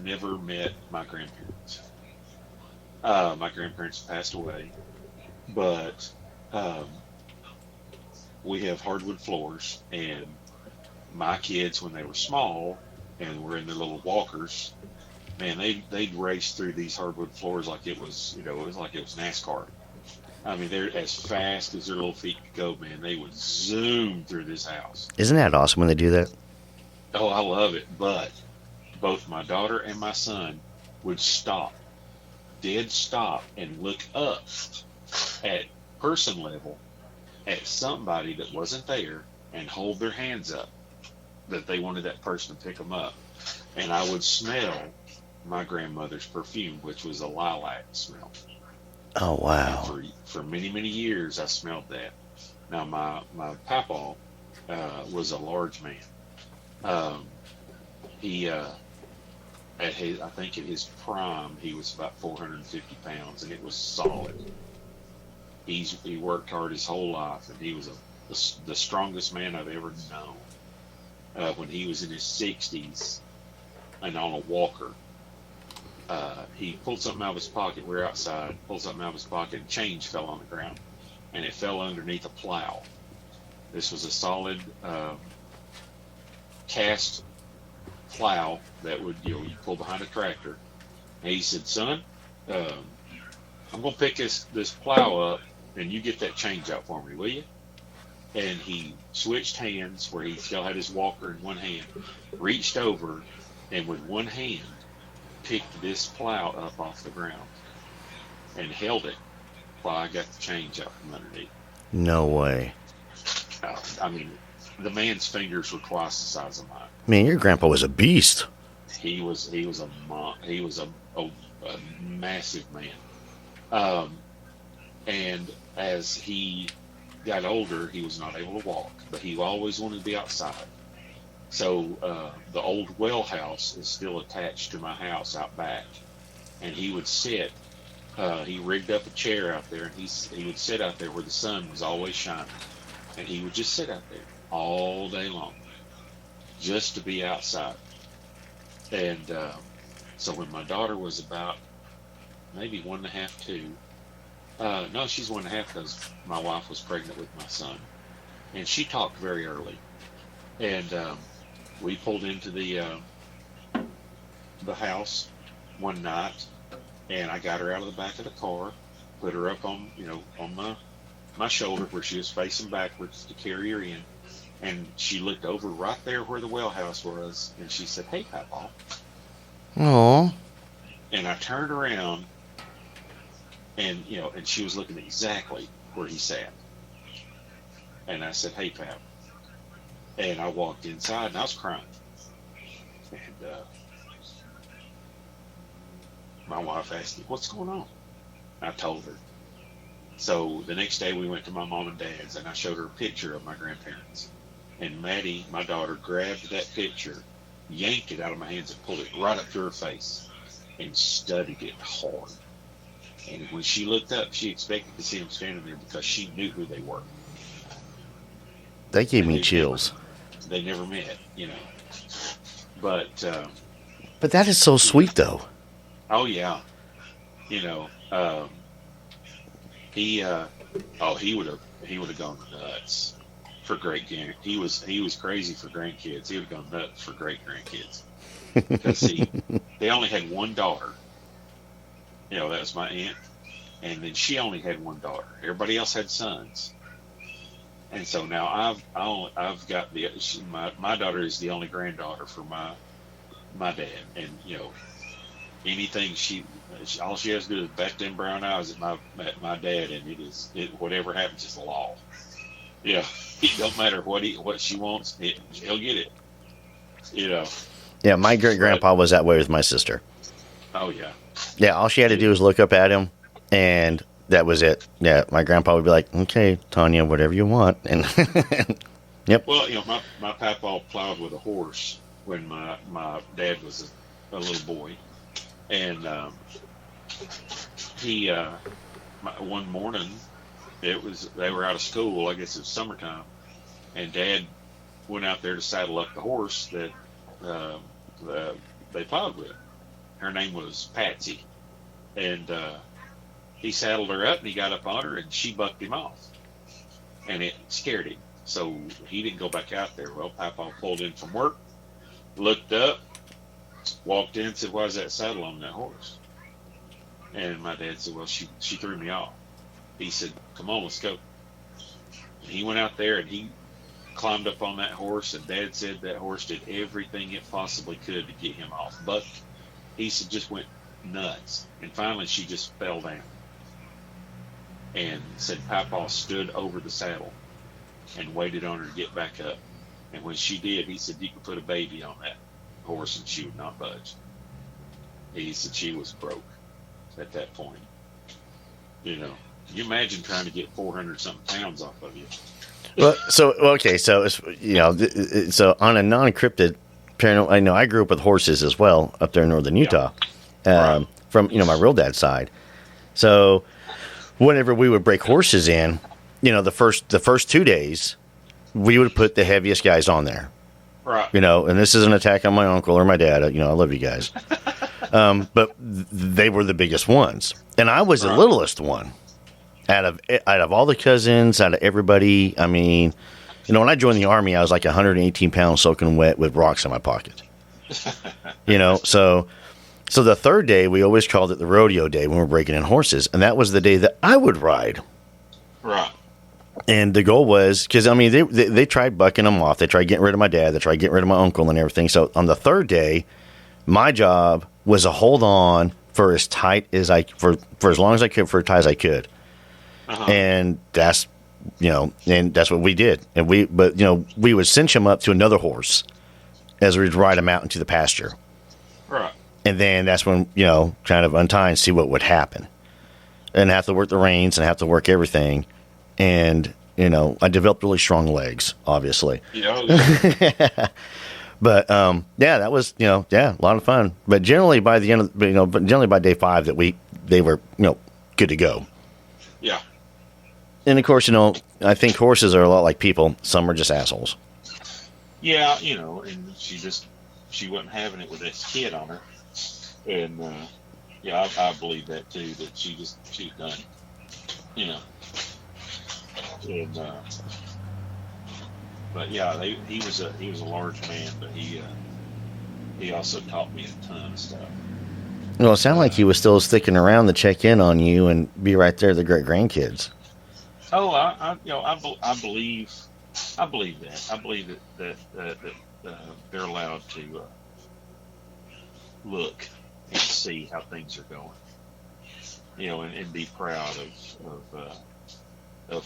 never met my grandparents. My grandparents passed away, but we have hardwood floors, and my kids, when they were small and were in their little walkers, man, they'd race through these hardwood floors like it was, it was like it was NASCAR. I mean, they're as fast as their little feet could go, man. They would zoom through this house. Isn't that awesome when they do that? Oh, I love it. But both my daughter and my son would dead stop, and look up at person level at somebody that wasn't there and hold their hands up that they wanted that person to pick them up. And I would smell my grandmother's perfume, which was a lilac smell. Oh, wow. For many, many years, I smelled that. Now, my papa was a large man. He I think at his prime, he was about 450 pounds, and it was solid. He worked hard his whole life, and he was the strongest man I've ever known. When he was in his 60s and on a walker, he pulled something out of his pocket. We were outside, pulled something out of his pocket, and change fell on the ground, and it fell underneath a plow. This was a solid cast plow that would, you pull behind a tractor. And he said, "Son, I'm going to pick this plow up, and you get that change out for me, will you?" And he switched hands where he still had his walker in one hand, reached over, and with one hand picked this plow up off the ground and held it while I got the change out from underneath. No way. I mean, the man's fingers were twice the size of mine. Man, your grandpa was a beast. He was a massive man. And as he got older, he was not able to walk, but he always wanted to be outside. So the old well house is still attached to my house out back, and he would sit. He rigged up a chair out there, and he would sit out there where the sun was always shining, and he would just sit out there all day long, just to be outside. And so when my daughter was about maybe 1.5, 2. No, she's 1.5 because my wife was pregnant with my son, and she talked very early. And we pulled into the house one night, and I got her out of the back of the car, put her up on my shoulder where she was facing backwards to carry her in, and she looked over right there where the well house was, and she said, "Hey, Papa." Aww. And I turned around, and and she was looking exactly where he sat. And I said, "Hey, Pap." And I walked inside, and I was crying. And my wife asked me, "What's going on?" I told her. So the next day we went to my mom and dad's, and I showed her a picture of my grandparents. And Maddie, my daughter, grabbed that picture, yanked it out of my hands, and pulled it right up to her face and studied it hard. And when she looked up, she expected to see them standing there because she knew who they were. That gave me chills. They never met, But that is so sweet, though. Oh yeah, he would have gone nuts for he was crazy for grandkids. He would have gone nuts for great grandkids. Because they only had one daughter. That was my aunt, and then she only had one daughter. Everybody else had sons. And so now I've got my daughter is the only granddaughter for my dad, and anything all she has to do is bat them brown eyes at my dad, and whatever happens is the law. It don't matter what she wants, he'll get it. Yeah, my great grandpa was that way with my sister. Oh yeah. Yeah, all she had to do was look up at him, and that was it. Yeah, my grandpa would be like, "Okay, Tanya, whatever you want." And yep. Well, my papa plowed with a horse when my dad was a little boy, and one morning they were out of school. I guess it was summertime, and Dad went out there to saddle up the horse that they plowed with. Her name was Patsy, and he saddled her up, and he got up on her, and she bucked him off, and it scared him. So he didn't go back out there. Well, Papa pulled in from work, looked up, walked in, and said, "Why is that saddle on that horse?" And my dad said, "Well, she threw me off." He said, "Come on, let's go." And he went out there, and he climbed up on that horse, and Dad said that horse did everything it possibly could to get him off. But he said just went nuts. And finally she just fell down. And said Papa stood over the saddle and waited on her to get back up. And when she did, he said, "You could put a baby on that horse and she would not budge." He said she was broke at that point. Can you imagine trying to get 400 something pounds off of you? Well, so so on a non-encrypted paranormal, I know I grew up with horses as well up there in northern Utah, Right. From my real dad's side. So whenever we would break horses in, the first 2 days, we would put the heaviest guys on there. Right. You know, and this is an attack on my uncle or my dad. You know, I love you guys. But they were the biggest ones. And I was the littlest one out of all the cousins, out of everybody. I mean, you know, when I joined the Army, I was like 118 pounds soaking wet with rocks in my pocket. You know, so the third day, we always called it the rodeo day when we're breaking in horses. And that was the day that I would ride. Right. And the goal was, because, I mean, they tried bucking them off. They tried getting rid of my dad. They tried getting rid of my uncle and everything. So on the third day, my job was to hold on for as tight as for as long as I could, for as tight as I could. And that's, you know, and that's what we did. But, you know, we would cinch him up to another horse as we'd ride him out into the pasture. Right. And then that's when, you know, kind of untie and see what would happen. And have to work the reins and have to work everything. And, you know, I developed really strong legs, obviously. Yeah. But, yeah, that was, you know, a lot of fun. But generally by the end of, you know, but generally by day 5 they were, you know, good to go. Yeah. And of course, you know, I think horses are a lot like people. Some are just assholes. Yeah, you know, and she wasn't having it with this kid on her. And, yeah, I believe that too, that she's done, you know. And, but yeah, he was a large man, but he also taught me a ton of stuff. Well, it sounded like he was still sticking around to check in on you and be right there, the great grandkids. Oh, I believe that. I believe that they're allowed to look and see how things are going, you know, and be proud of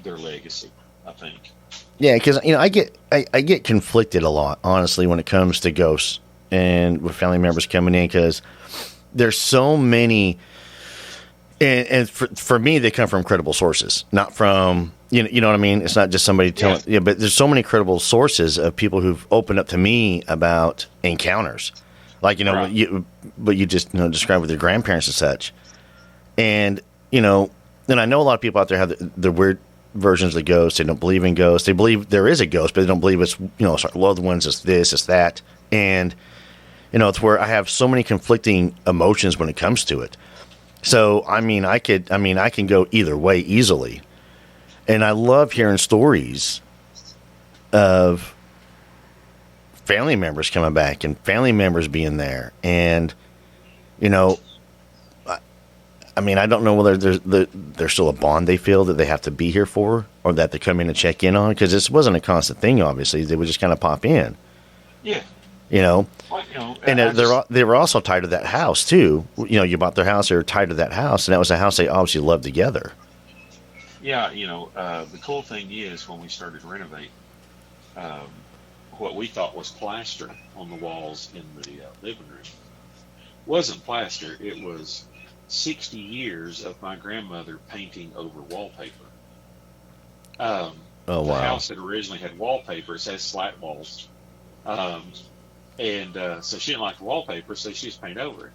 their legacy, I think. Yeah, because, you know, I get conflicted a lot, honestly, when it comes to ghosts and with family members coming in, because there's so many, and for me, they come from credible sources, not from, you know what I mean? It's not just somebody telling, yeah, but there's so many credible sources of people who've opened up to me about encounters. Like, you know, right. what you just, you know, described with your grandparents and such. And, you know, and I know a lot of people out there have the weird versions of ghosts. They don't believe in ghosts. They believe there is a ghost, but they don't believe it's, you know, it's our loved ones, it's this, it's that. And, you know, it's where I have so many conflicting emotions when it comes to it. So, I mean, I can go either way easily. And I love hearing stories of family members coming back and family members being there. And, you know, I mean, I don't know whether there's still a bond they feel that they have to be here for, or that they come in and check in on, because this wasn't a constant thing, obviously. They would just kind of pop in. Yeah. You know? Well, you know, and they were also tied to that house, too. You know, you bought their house, they were tied to that house, and that was a house they obviously loved together. Yeah, you know, the cool thing is when we started to renovate, what we thought was plaster on the walls in the living room wasn't plaster. It was 60 years of my grandmother painting over wallpaper. Oh, wow. The house that originally had wallpaper, it has slat walls. And so she didn't like the wallpaper, so she just painted over it.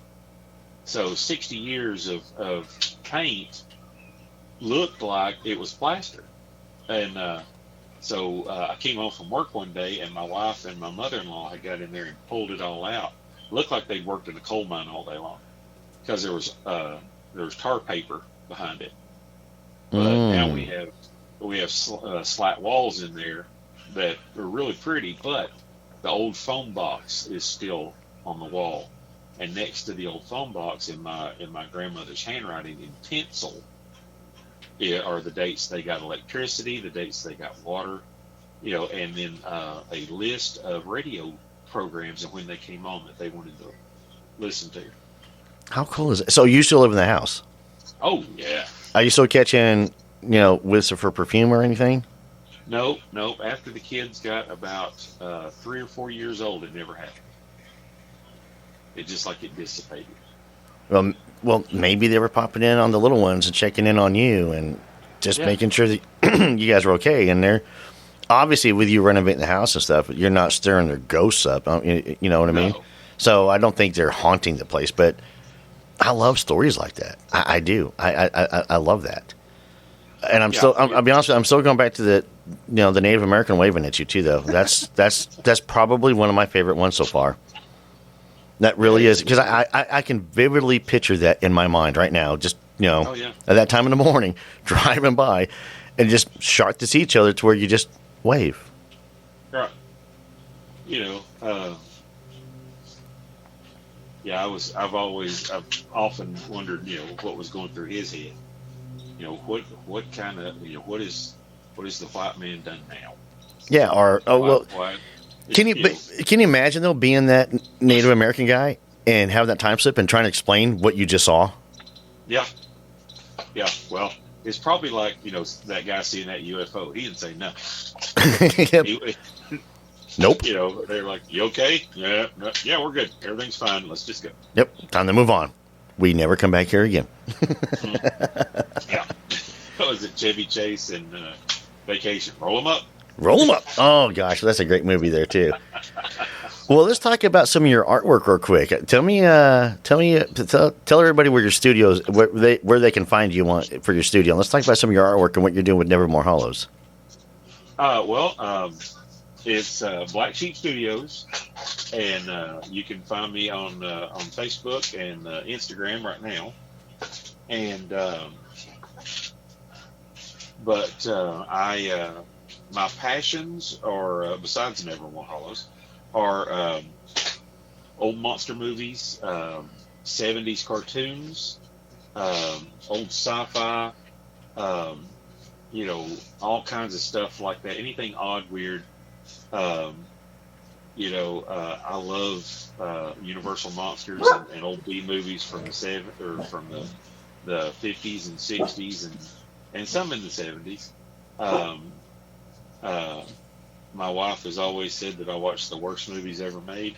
So 60 years of paint looked like it was plaster. And so I came home from work one day, and my wife and my mother-in-law had got in there and pulled it all out. It looked like they'd worked in a coal mine all day long, because there was tar paper behind it. But now we have slat walls in there that are really pretty, but the old phone box is still on the wall, and next to the old phone box in my grandmother's handwriting in pencil are the dates they got electricity, the dates they got water, you know, and then a list of radio programs and when they came on that they wanted to listen to. How cool is it? So you still live in the house? Oh, yeah. Are you still catching, you know, whiffs for perfume or anything? Nope. After the kids got about 3 or 4 years old, it never happened. It just like it dissipated. Well, maybe they were popping in on the little ones and checking in on you and just making sure that you guys were okay. And they're obviously, with you renovating the house and stuff, you're not stirring their ghosts up. You know what I mean? So I don't think they're haunting the place, but I love stories like that. I do. I love that. And I'll be honest with you, I'm still going back to the Native American waving at you too, though. That's probably one of my favorite ones so far. That really is, because I can vividly picture that in my mind right now. Just Oh, yeah. at that time in the morning, driving by, and just sharp to see each other to where you just wave. Right. Yeah, I've often wondered, what was going through his head. What kind of, what is the white man done now? Yeah, Why, can you imagine though being that Native American guy and having that time slip and trying to explain what you just saw? Yeah. Yeah. Well, it's probably like, that guy seeing that UFO. He didn't say nothing. Yep. Nope. They're like, "You okay? Yeah, yeah, we're good. Everything's fine. Let's just go." Yep. Time to move on. We never come back here again. Yeah. What was it, Chevy Chase and Vacation? Roll them up. Roll them up. Oh gosh, that's a great movie there too. Well, let's talk about some of your artwork real quick. Tell everybody where your studios, where they can find you for your studio. Let's talk about some of your artwork and what you're doing with Nevermore Hollows. It's Black Sheep Studios, and you can find me on Facebook and Instagram right now. And my passions are, besides Nevermore Hollows, are old monster movies, 70s cartoons, old sci-fi, all kinds of stuff like that. Anything odd, weird. I love Universal Monsters and old B movies from the the 50s and 60s and some in the 70s. My wife has always said that I watch the worst movies ever made.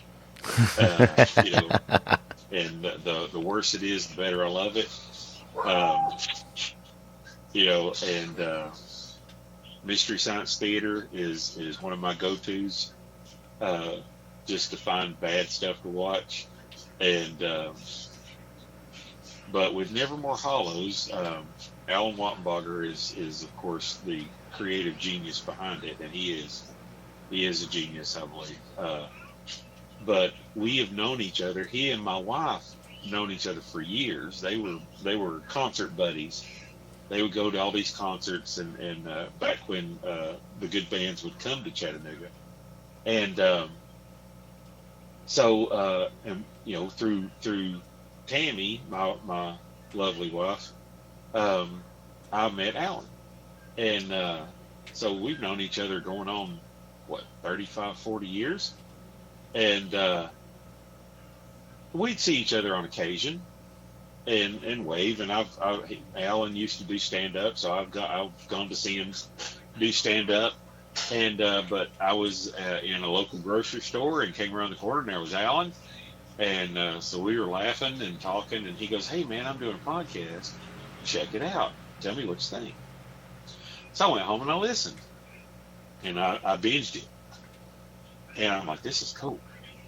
And the worse it is, the better I love it. Mystery Science Theater is one of my go-tos, just to find bad stuff to watch. And but with Nevermore Hollows, Alan Wattenberger is of course the creative genius behind it, and he is a genius, I believe. But we have known each other. He and my wife known each other for years. They were concert buddies. They would go to all these concerts, and back when the good bands would come to Chattanooga, and through Tammy, my lovely wife, I met Alan, and so we've known each other going on 35, 40 years, and we'd see each other on occasion. And wave, and Alan used to do stand up, so I've gone to see him do stand up, and but I was in a local grocery store and came around the corner and there was Alan, and so we were laughing and talking, and he goes, "Hey man, I'm doing a podcast, check it out, tell me what you think." So I went home and I listened, and I binged it, and I'm like, "This is cool,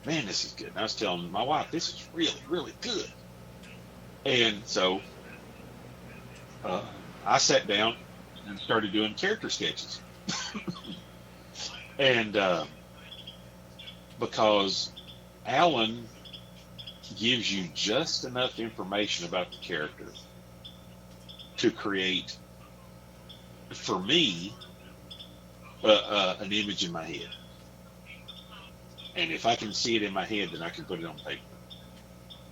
man, this is good." And I was telling my wife, "This is really, really good." And so I sat down and started doing character sketches. And because Alan gives you just enough information about the character to create, for me, an image in my head. And if I can see it in my head, then I can put it on paper.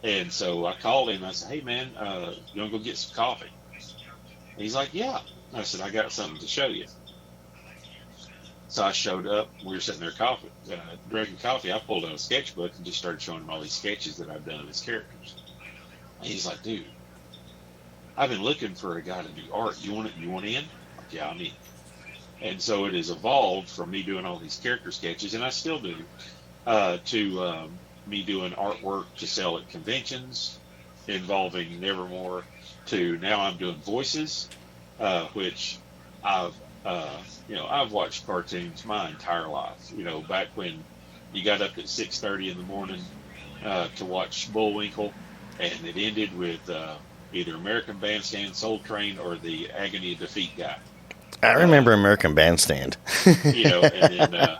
And so I called him. I said, "Hey, man, you want to go get some coffee?" And he's like, "Yeah." I said, "I got something to show you." So I showed up. We were sitting there drinking coffee. I pulled out a sketchbook and just started showing him all these sketches that I've done as characters. And he's like, "Dude, I've been looking for a guy to do art. You want in?" I'm like, "Yeah, I'm in." And so it has evolved from me doing all these character sketches, and I still do, to me doing artwork to sell at conventions involving Nevermore, to now I'm doing voices, which I've watched cartoons my entire life. Back when you got up at 6:30 in the morning to watch Bullwinkle, and it ended with either American Bandstand, Soul Train, or the Agony of Defeat guy. I remember American Bandstand. You know, and then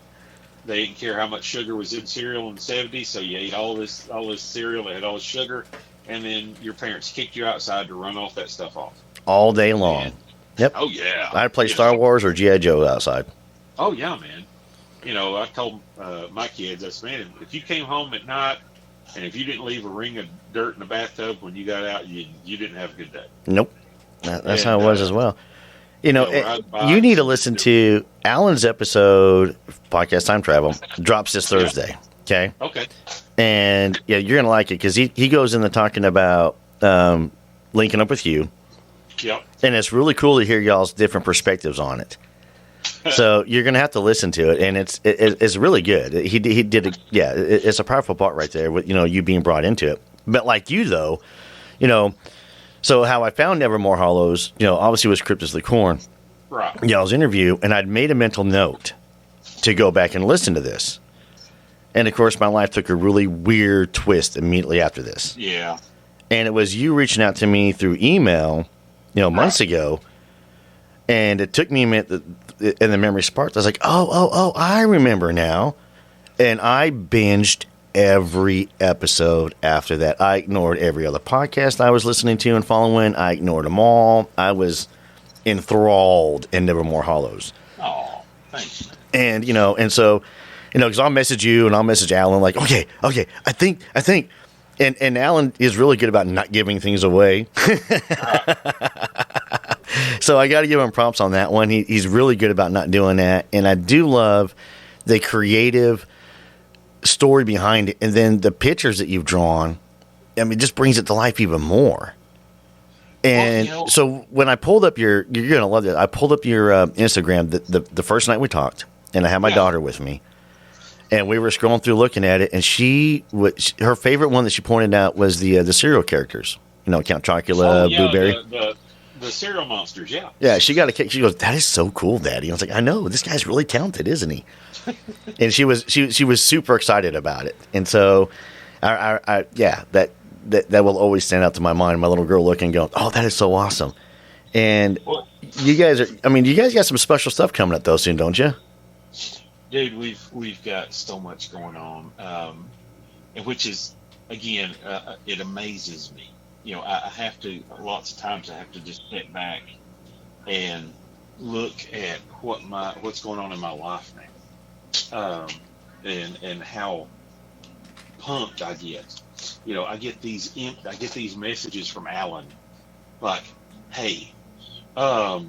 they didn't care how much sugar was in cereal in the 70s, so you ate all this cereal that had all this sugar, and then your parents kicked you outside to run off that stuff off. All day long. And, Yep. oh, yeah. I'd play You Star know. Wars or G.I. Joe outside. Oh, yeah, man. You know, I told my kids, I said, man, if you came home at night and if you didn't leave a ring of dirt in the bathtub when you got out, you didn't have a good day. Nope. That's And, how it was as well. You know, I'd buy you need to some listen stupid- to Alan's episode, Podcast Time Travel, drops this Thursday. Okay. Okay. And yeah, you're going to like it because he goes into talking about linking up with you. Yep. And it's really cool to hear y'all's different perspectives on it. So you're going to have to listen to it, and it's really good. He did it. Yeah, it's a powerful part right there with you being brought into it. But like you though, so how I found Nevermore Hollows, obviously was Crypt is the Corn. Right. Y'all's interview, and I'd made a mental note to go back and listen to this. And of course, my life took a really weird twist immediately after this. Yeah. And it was you reaching out to me through email, months ago. And it took me a minute, and the memory sparked. I was like, oh, I remember now. And I binged every episode after that. I ignored every other podcast I was listening to and following. I ignored them all. I was enthralled in Nevermore Hollows. Oh, thanks, man. And, and so, because I'll message you and I'll message Alan like, okay, I think. And Alan is really good about not giving things away. So I got to give him props on that one. He's really good about not doing that. And I do love the creative story behind it. And then the pictures that you've drawn, it just brings it to life even more. And so when I pulled up you're going to love it. I pulled up your Instagram the first night we talked, and I had my daughter with me. And we were scrolling through looking at it, and her favorite one that she pointed out was the cereal characters. Count Chocula, Blueberry. The cereal monsters, yeah. Yeah, she got a kick. She goes, "That is so cool, Daddy." I was like, "I know, this guy's really talented, isn't he?" And she was super excited about it. And so, that will always stand out to my mind. My little girl looking, going, "Oh, that is so awesome." And you guys got some special stuff coming up though soon, don't you? Dude, we've got so much going on, and which is again, it amazes me. I have to lots of times I have to just sit back and look at what's going on in my life now, and how pumped I get. I get these messages from Alan, like, hey, I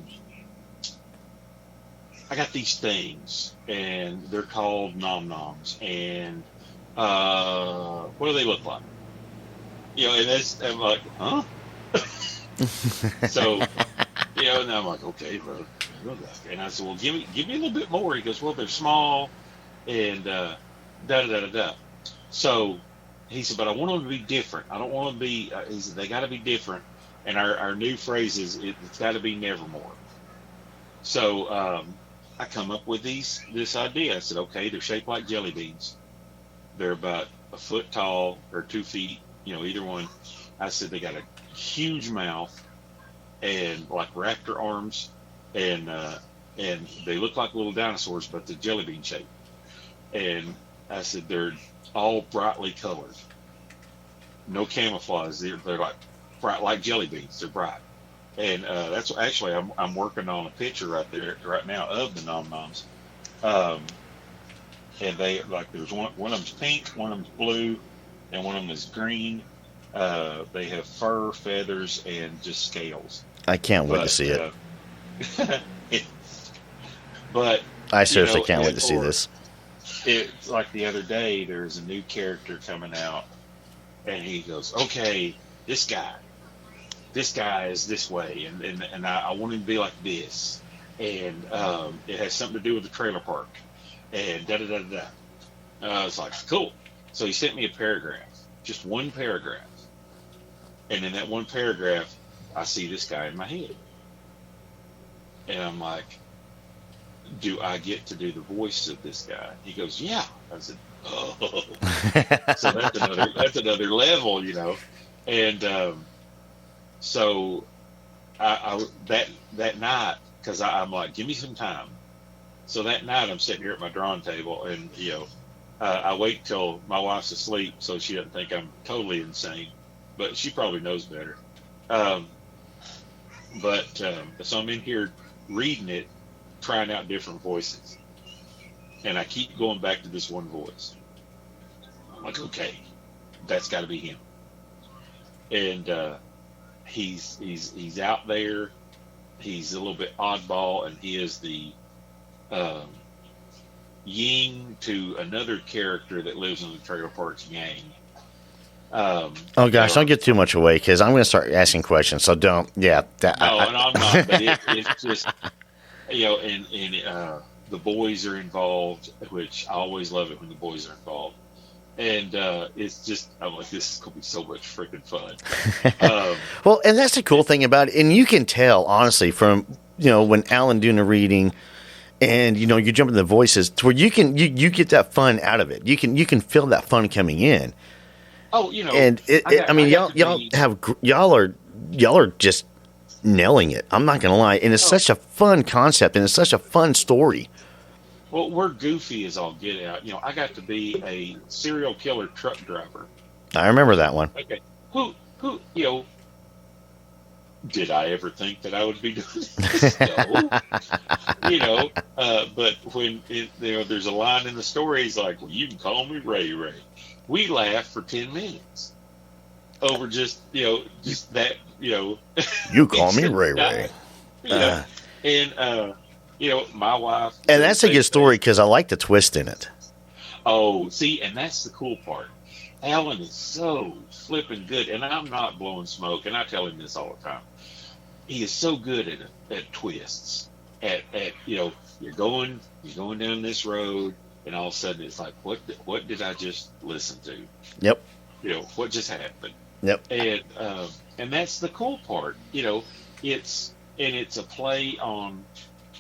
got these things, and they're called nom noms, and what do they look like? And I'm like, huh? So, and I'm like, okay, bro. And I said, well, give me a little bit more. He goes, well, they're small, and da da da da. So he said, but I want them to be different. I don't want them to be. He said they got to be different. And our new phrase is it's got to be Nevermore. So I come up with this idea. I said, okay, they're shaped like jelly beans. They're about a foot tall or 2 feet. Either one. I said they got a huge mouth and like raptor arms, and they look like little dinosaurs, but they're jelly bean shaped. And I said they're all brightly colored, no camouflage. They're like bright like jelly beans. They're bright, and that's actually I'm working on a picture right now of the nom noms, and they like there's one of them's pink, one of them's blue, and one of them is green. They have fur, feathers, and just scales. I can't wait to see it. But I seriously can't wait to see this. It's like the other day, there's a new character coming out, and he goes, okay, this guy is this way, and I want him to be like this, and it has something to do with the trailer park, and da-da-da-da-da. It's like, cool. So he sent me a paragraph, just one paragraph. And in that one paragraph, I see this guy in my head. And I'm like, do I get to do the voice of this guy? He goes, yeah. I said, oh. So that's another level, And so I that night because I'm like, give me some time. So that night I'm sitting here at my drawing table, and I wait till my wife's asleep so she doesn't think I'm totally insane, but she probably knows better. So I'm in here reading it, trying out different voices, and I keep going back to this one voice. I'm like, okay, that's got to be him. And he's out there. He's a little bit oddball, and he is the yin to another character that lives in the Trailer Parks Gang. Oh gosh, don't get too much away because I'm going to start asking questions. So don't. Yeah. And I'm not. But it's just and the boys are involved, which I always love it when the boys are involved. And it's just, I'm like, this is going to be so much freaking fun. Well, and that's the cool thing about it. And you can tell, honestly, from, when Alan doing the reading and, you jump in the voices to where you you get that fun out of it. You can feel that fun coming in. Oh, And y'all are just nailing it. I'm not going to lie. And it's such a fun concept and it's such a fun story. Well, we're goofy as all get out. I got to be a serial killer truck driver. I remember that one. Okay. Who, did I ever think that I would be doing this? No. But when, there's a line in the story, he's like, well, you can call me Ray Ray. We laughed for 10 minutes over just that, You call me Ray Ray. My wife. And that's a good story because I like the twist in it. Oh, see, and that's the cool part. Alan is so flipping good, and I'm not blowing smoke, and I tell him this all the time. He is so good at twists. At you're going down this road, and all of a sudden it's like, what did I just listen to? Yep. What just happened? Yep. And that's the cool part. It's a play on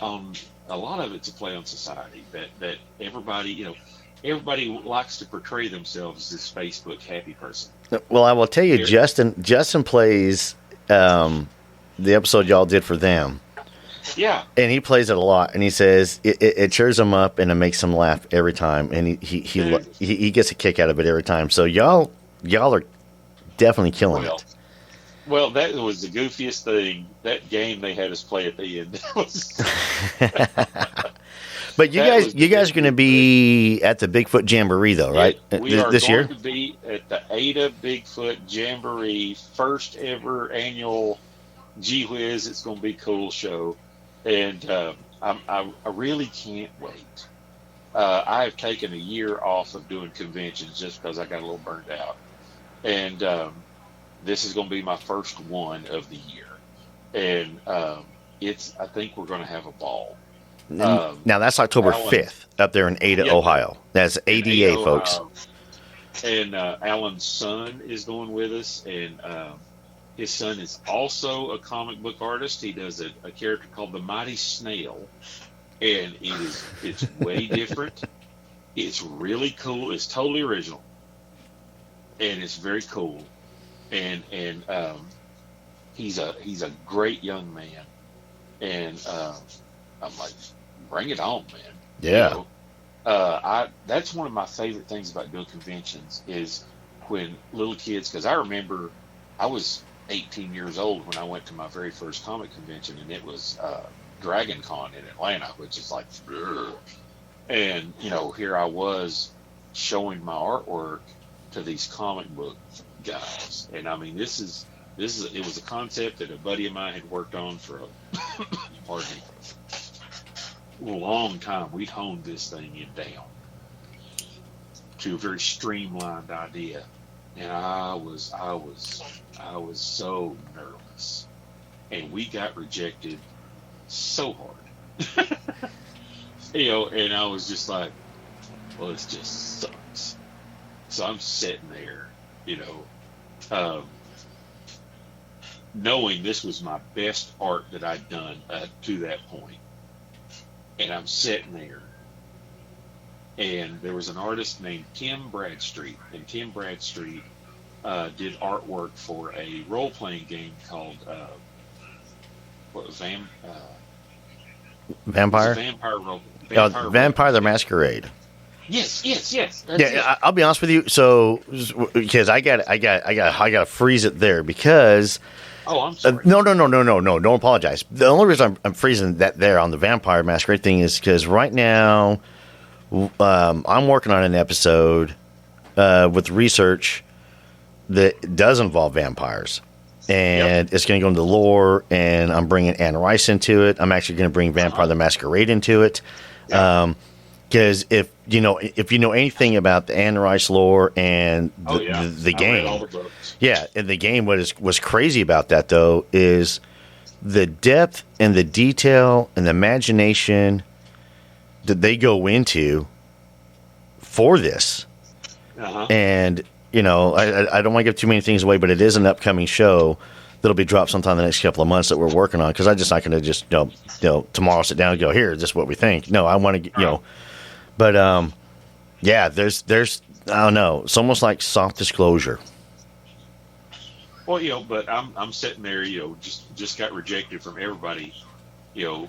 a lot of it's a play on society that everybody everybody likes to portray themselves as this Facebook happy person. Well, I will tell you, Justin plays the episode y'all did for them. Yeah, and he plays it a lot, and he says it cheers him up and it makes him laugh every time, and he gets a kick out of it every time. So y'all are definitely killing it. Well, that was the goofiest thing. That game they had us play at the end. But you guys are going to be at the Bigfoot Jamboree, though, right? We are this going year to be at the Ada Bigfoot Jamboree, first ever annual. Gee whiz, it's going to be a cool show, and I really can't wait. I have taken a year off of doing conventions just because I got a little burned out, and this is going to be my first one of the year, and I think we're going to have a ball. Now that's October 5th up there in Ada, Ohio. That's ADA, folks. And Alan's son is going with us, and his son is also a comic book artist. He does a character called the Mighty Snail, and it's way different. It's really cool. It's totally original, and it's very cool. And he's a great young man, and I'm like, bring it on, man. Yeah. That's one of my favorite things about doing conventions is when little kids, because I remember I was 18 years old when I went to my very first comic convention, and it was Dragon Con in Atlanta, which is like, ugh. And here I was showing my artwork to these comic book guys, and I mean, it was a concept that a buddy of mine had worked on for a long time. We'd honed this thing down to a very streamlined idea, and I was so nervous, and we got rejected so hard. And I was just like, well, this just sucks. So I'm sitting there, knowing this was my best art that I'd done to that point. And I'm sitting there, and there was an artist named Tim Bradstreet, and Tim Bradstreet did artwork for a role-playing game called Vampire? Vampire the Masquerade. Yes. That's it. I'll be honest with you. So, because I gotta freeze it there because. Oh, I'm sorry. No. Don't apologize. The only reason I'm freezing that there on the Vampire Masquerade thing is because right now, I'm working on an episode with research that does involve vampires. And It's going to go into lore, and I'm bringing Anne Rice into it. I'm actually going to bring Vampire the Masquerade into it. Because if you know anything about the Anne Rice lore and the game, all the books. and the game, was crazy about that though is the depth and the detail and the imagination that they go into for this. And I don't want to give too many things away, but it is an upcoming show that'll be dropped sometime in the next couple of months that we're working on. Because I'm just not going to just tomorrow sit down and go, here, this is what we think. No, I want to but there's I don't know, it's almost like soft disclosure. Well, but I'm sitting there, just got rejected from everybody,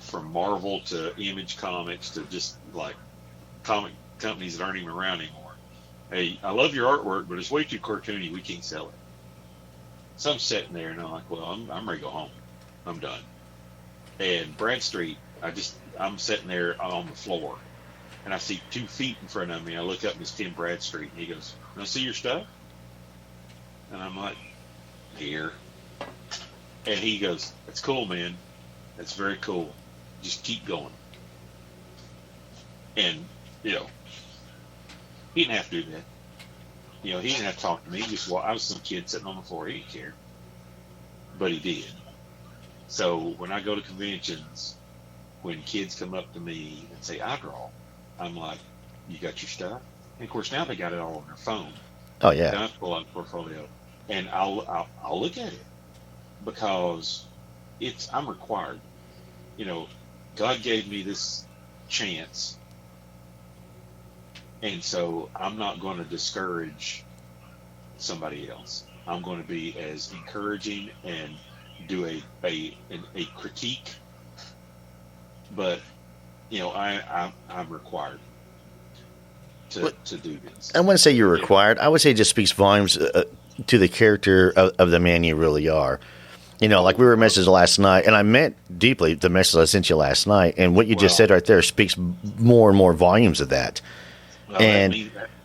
from Marvel to Image Comics to just like comic companies that aren't even around anymore. Hey, I love your artwork, but it's way too cartoony. We can't sell it. So I'm sitting there and I'm like, well, I'm ready to go home. I'm done. And Bradstreet, I'm sitting there on the floor. And I see 2 feet in front of me. I look up and it's Tim Bradstreet. And he goes, "Want to see your stuff?" And I'm like, "Here." And he goes, "That's cool, man. That's very cool. Just keep going." And, he didn't have to do that. He didn't have to talk to me. I was some kid sitting on the floor. He didn't care. But he did. So when I go to conventions, when kids come up to me and say, "I draw," I'm like, "You got your stuff?" And of course now they got it all on their phone. Oh yeah. Then I pull out the portfolio and I'll look at it because I'm required. God gave me this chance, and so I'm not going to discourage somebody else. I'm going to be as encouraging and do a critique, but I'm required to do this. I wouldn't say you're required. I would say it just speaks volumes to the character of the man you really are. Like we were messaging last night, and I meant deeply the message I sent you last night, and what you just said right there speaks more and more volumes of that. Well,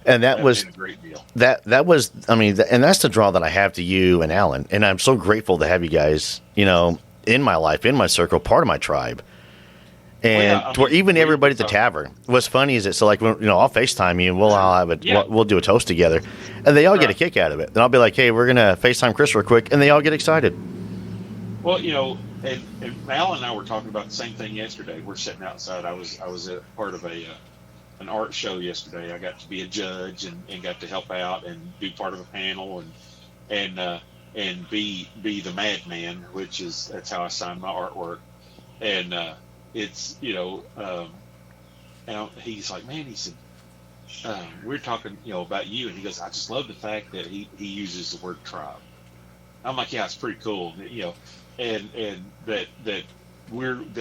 that was a great deal. That was, and that's the draw that I have to you and Alan, and I'm so grateful to have you guys, in my life, in my circle, part of my tribe. And even everybody at the tavern. What's funny is so like when I'll FaceTime you and we'll do a toast together, and they all get a kick out of it. Then I'll be like, "Hey, we're gonna FaceTime Chris real quick," and they all get excited. Well, and Alan and I were talking about the same thing yesterday. We're sitting outside. I was a part of an art show yesterday. I got to be a judge and got to help out and be part of a panel and be the madman, that's how I sign my artwork. And it's and he's like, "Man," he said, "we're talking about you," and he goes, "I just love the fact that he uses the word tribe." I'm like, "Yeah, it's pretty cool," and that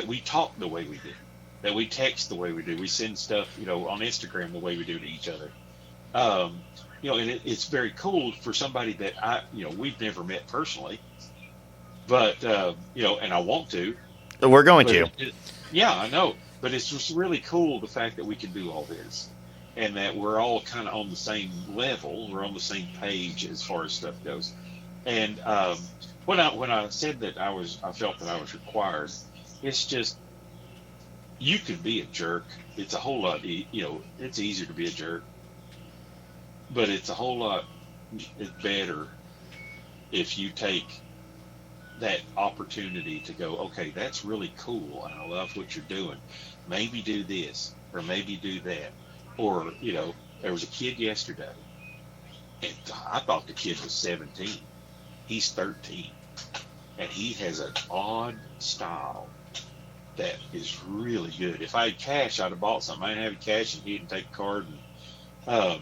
we talk the way we do, that we text the way we do, we send stuff on Instagram the way we do to each other, and it's very cool for somebody that we've never met personally, but and I want to. We're going to. Yeah, I know. But it's just really cool the fact that we can do all this and that we're all kind of on the same level. We're on the same page as far as stuff goes. And when I said that I felt that I was required, it's just, you can be a jerk. It's a whole lot, it's easier to be a jerk, but it's a whole lot better if you take that opportunity to go, "Okay, that's really cool and I love what you're doing. Maybe do this or maybe do that." Or, there was a kid yesterday and I thought the kid was 17. He's 13 and he has an odd style that is really good. If I had cash, I'd have bought something. I didn't have cash and he didn't take a card. And I'm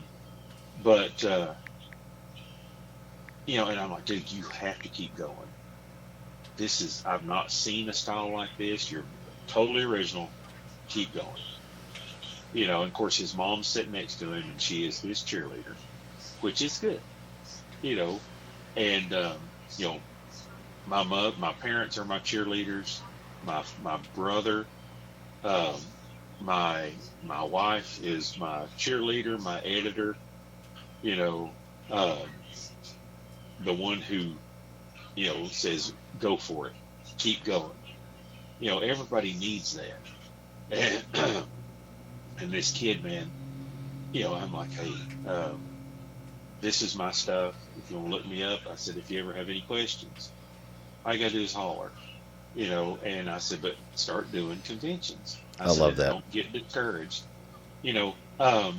like, "Dude, you have to keep going. I've not seen a style like this. You're totally original. keep going. You know, and of course his mom's sitting next to him, and she is his cheerleader, which is good. You know, and you know, my parents are my cheerleaders. My brother, my wife is my cheerleader, my editor. You know, the one who, you know, says go for it, keep going. You know, everybody needs that. And this kid, man, you know, I'm like, hey, this is my stuff. If you want to look me up, I said, if you ever have any questions, all you got to do is holler. You know, and I said, but start doing conventions. I said, love that. Don't get discouraged. You know, I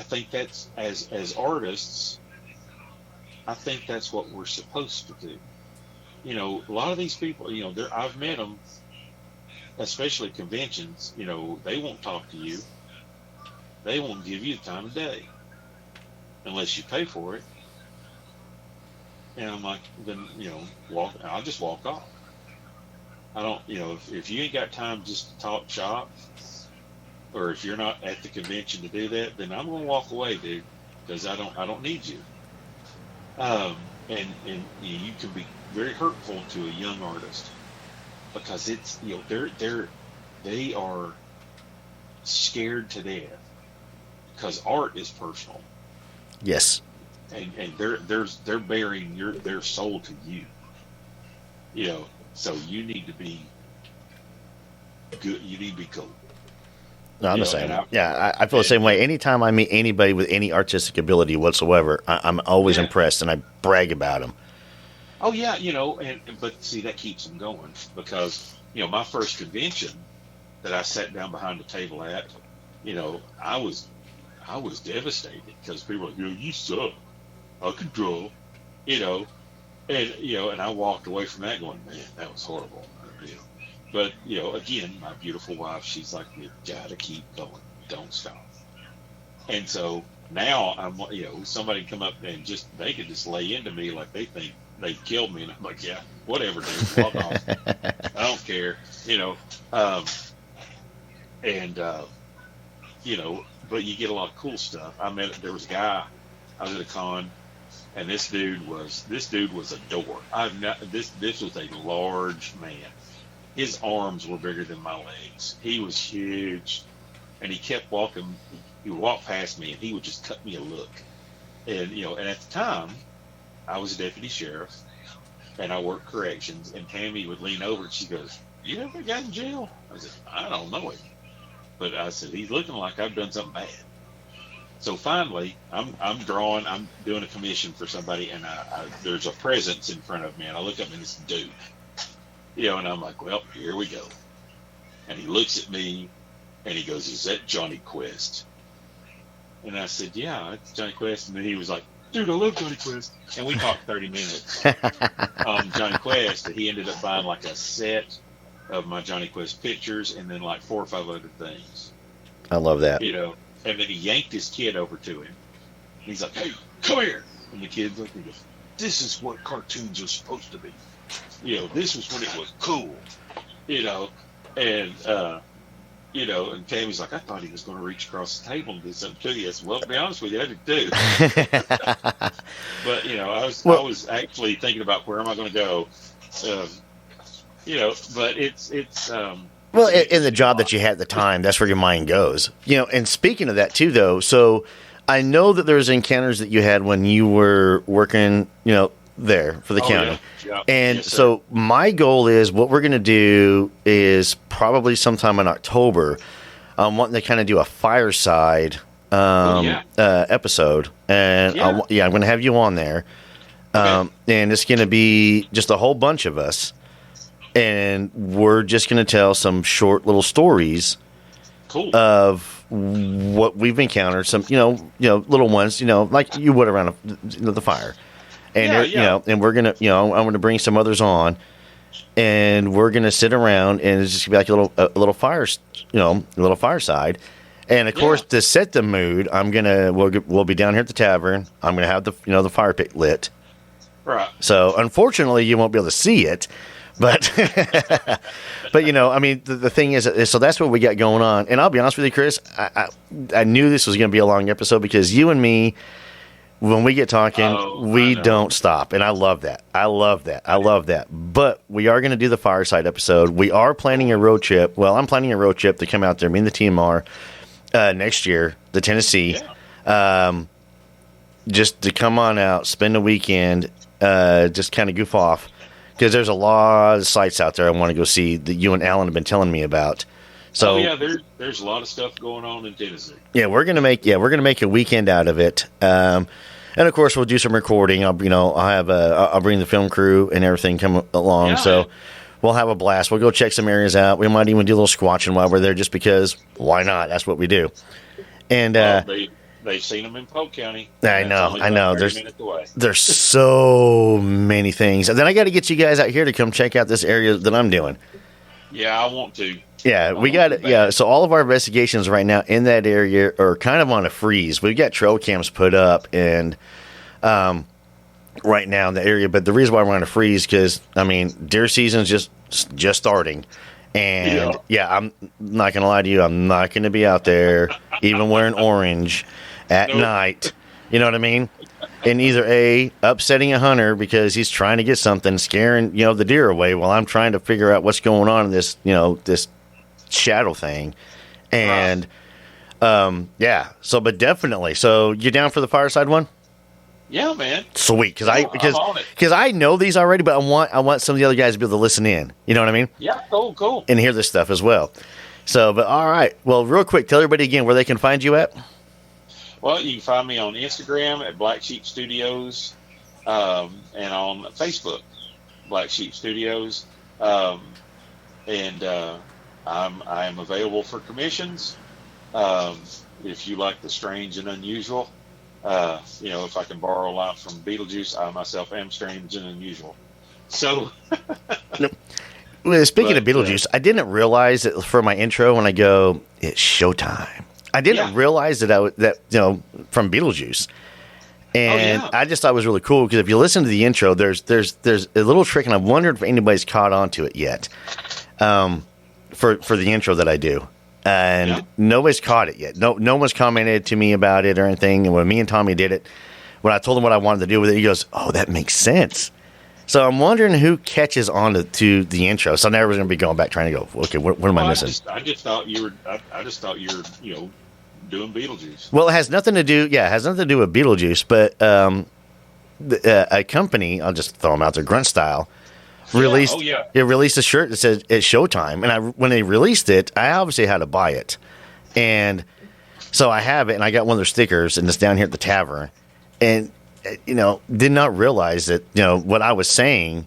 think that's, as artists, I think that's what we're supposed to do. You know, a lot of these people, you know, I've met them, especially conventions, you know, they won't talk to you. They won't give you the time of day unless you pay for it. And I'm like, then, you know, I'll just walk off. I don't, you know, if you ain't got time just to talk shop, or if you're not at the convention to do that, then I'm going to walk away, dude, because I don't need you. And you can be very hurtful to a young artist because it's, you know, they are scared to death because art is personal. Yes. And they're bearing their soul to you. You know, so you need to be good. You need to be cool. No, I'm the same. I feel the same way. Anytime I meet anybody with any artistic ability whatsoever, I'm always impressed, and I brag about them. Oh yeah, you know, but see, that keeps them going because, you know, my first convention that I sat down behind the table at, you know, I was devastated because people were like, you know, you suck. I can draw, you know, and I walked away from that going, man, that was horrible. You know. But, you know, again, my beautiful wife, she's like, you gotta keep going, don't stop. And so now I'm, you know, somebody come up and they could just lay into me like they think they killed me, and I'm like, yeah, whatever, dude, walk off. I don't care, you know. You know, but you get a lot of cool stuff. There was a guy, I was at a con, and this dude was a door. This was a large man. His arms were bigger than my legs. He was huge, and he kept walking. He would walk past me, and he would just cut me a look. And, you know, and at the time, I was a deputy sheriff, and I worked corrections, and Tammy would lean over, and she goes, you ever got in jail? I said, I don't know him. But I said, he's looking like I've done something bad. So finally, I'm doing a commission for somebody, and there's a presence in front of me, and I look up and it's a dude. You know, and I'm like, well, here we go. And he looks at me, and he goes, is that Johnny Quest? And I said, yeah, it's Johnny Quest. And then he was like, dude, I love Johnny Quest. And we talked 30 minutes on Johnny Quest, and he ended up buying like a set of my Johnny Quest pictures and then like 4 or 5 other things. I love that. You know, and then he yanked his kid over to him. He's like, hey, come here. And the kid's like, this is what cartoons are supposed to be. You know, this was when it was cool. You know, and, you know, and Tammy's like, I thought he was going to reach across the table and do something to you. I said, well, to be honest with you, I did too. But, you know, I was actually thinking about where am I going to go. You know, but it's well, in the job that you had at the time, that's where your mind goes. You know, and speaking of that too, though, so I know that there's encounters that you had when you were working, you know, there for the county. Yeah. And yes, so my goal is what we're going to do is probably sometime in October, I'm wanting to kind of do a fireside episode. And I'm going to have you on there. Okay. And it's going to be just a whole bunch of us. And we're just going to tell some short little stories of what we've encountered. Some, you know, little ones, you know, like you would around the fire. And you know, and we're gonna, you know, I'm gonna bring some others on, and we're gonna sit around, and it's just gonna be like a little fire, you know, a little fireside. And of course, to set the mood, we'll be down here at the tavern. I'm gonna have the fire pit lit. Right. So unfortunately, you won't be able to see it. But, but I mean, the thing is, so that's what we got going on. And I'll be honest with you, Chris, I knew this was going to be a long episode because you and me, when we get talking, we don't stop. And I love that. I love that. But we are going to do the fireside episode. We are planning a road trip. Well, I'm planning a road trip to come out there. Me and the team are next year, to Tennessee. Yeah. Just to come on out, spend a weekend, just kind of goof off. Because there's a lot of sites out there I want to go see that you and Alan have been telling me about. So there's a lot of stuff going on in Tennessee. Yeah, we're gonna make a weekend out of it. And of course we'll do some recording. I'll bring the film crew and everything come along. Yeah, so we'll have a blast. We'll go check some areas out. We might even do a little squatching while we're there, just because why not? That's what we do. And they've seen them in Polk County. I know. There's so many things. And then I got to get you guys out here to come check out this area that I'm doing. Yeah, I want to. Yeah, we got it. Yeah, so all of our investigations right now in that area are kind of on a freeze. We've got trail cams put up and right now in the area, but the reason why we're on a freeze because deer season's just starting. And I'm not going to lie to you, I'm not going to be out there even wearing orange at night. You know what I mean? And either upsetting a hunter because he's trying to get something, scaring, the deer away while I'm trying to figure out what's going on in this, this shadow thing. And but definitely. So you down for the fireside one? Yeah, man. Sweet, because I know these already, but I want some of the other guys to be able to listen in. You know what I mean? Yeah, cool. And hear this stuff as well. So, but all right. Well, real quick, tell everybody again where they can find you at. Well, you can find me on Instagram at Black Sheep Studios, and on Facebook, Black Sheep Studios, I am available for commissions. If you like the strange and unusual. If I can borrow a line from Beetlejuice, I myself am strange and unusual. So, speaking of Beetlejuice, I didn't realize that for my intro when I go, it's showtime. I didn't realize that from Beetlejuice, and I just thought it was really cool because if you listen to the intro, there's a little trick, and I've wondered if anybody's caught on to it yet. For the intro that I do. And nobody's caught it yet. No one's commented to me about it or anything. And when me and Tommy did it, when I told him what I wanted to do with it, he goes, "Oh, that makes sense." So I'm wondering who catches on to the intro. So now everyone's going to be going back trying to go, okay, what am I missing? I just thought you were doing Beetlejuice. Well, it has nothing to do with Beetlejuice, but a company, I'll just throw them out there, Grunt Style, released a shirt that said it's showtime. And when they released it, I obviously had to buy it. And so I have it, and I got one of their stickers, and it's down here at the tavern. And, did not realize that, what I was saying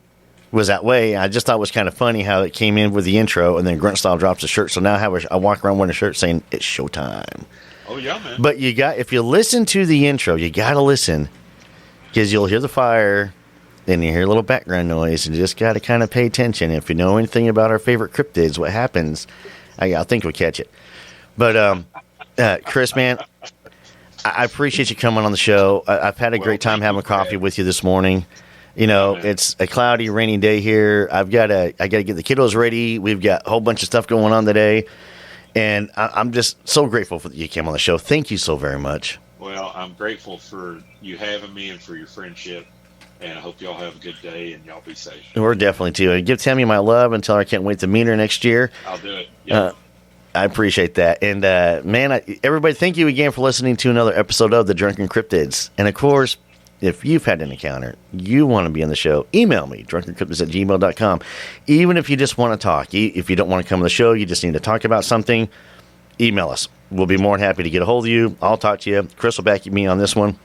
was that way. I just thought it was kind of funny how it came in with the intro, and then Grunt Style drops the shirt. So now I walk around wearing a shirt saying it's showtime. Oh, yeah, man. But if you listen to the intro, you got to listen, because you'll hear the fire. Then you hear a little background noise, and you just got to kind of pay attention. If you know anything about our favorite cryptids, what happens, I think we'll catch it. But, Chris, man, I appreciate you coming on the show. I've had a great time having coffee with you this morning. It's a cloudy, rainy day here. I got to get the kiddos ready. We've got a whole bunch of stuff going on today. And I'm just so grateful that you came on the show. Thank you so very much. Well, I'm grateful for you having me and for your friendship. And I hope y'all have a good day and y'all be safe. We're definitely too. And give Tammy my love and tell her I can't wait to meet her next year. I'll do it. Yeah. I appreciate that. And, everybody, thank you again for listening to another episode of The Drunken Cryptids. And, of course, if you've had an encounter, you want to be on the show, email me, drunkencryptids@gmail.com. Even if you just want to talk, if you don't want to come on the show, you just need to talk about something, email us. We'll be more than happy to get a hold of you. I'll talk to you. Chris will back me on this one.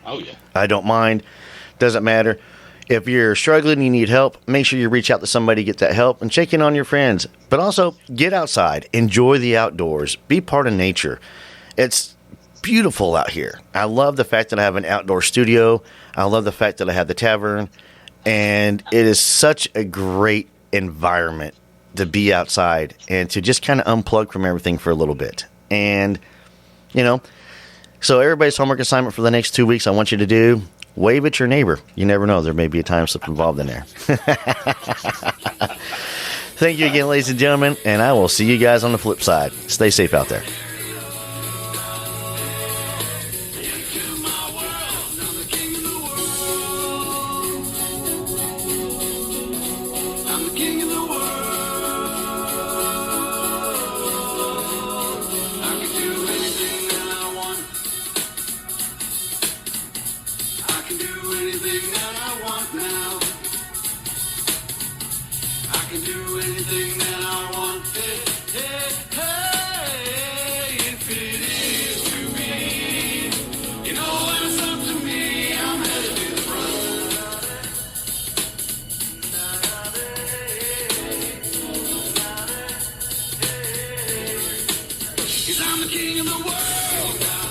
Oh, yeah. I don't mind. Doesn't matter. If you're struggling and you need help, make sure you reach out to somebody, get that help, and check in on your friends. But also, get outside. Enjoy the outdoors. Be part of nature. It's beautiful out here. I love the fact that I have an outdoor studio. I love the fact that I have the tavern. And it is such a great environment to be outside and to just kind of unplug from everything for a little bit. And, so everybody's homework assignment for the next 2 weeks I want you to do, wave at your neighbor. You never know. There may be a time slip involved in there. Thank you again, ladies and gentlemen, and I will see you guys on the flip side. Stay safe out there. I'm the king of the world.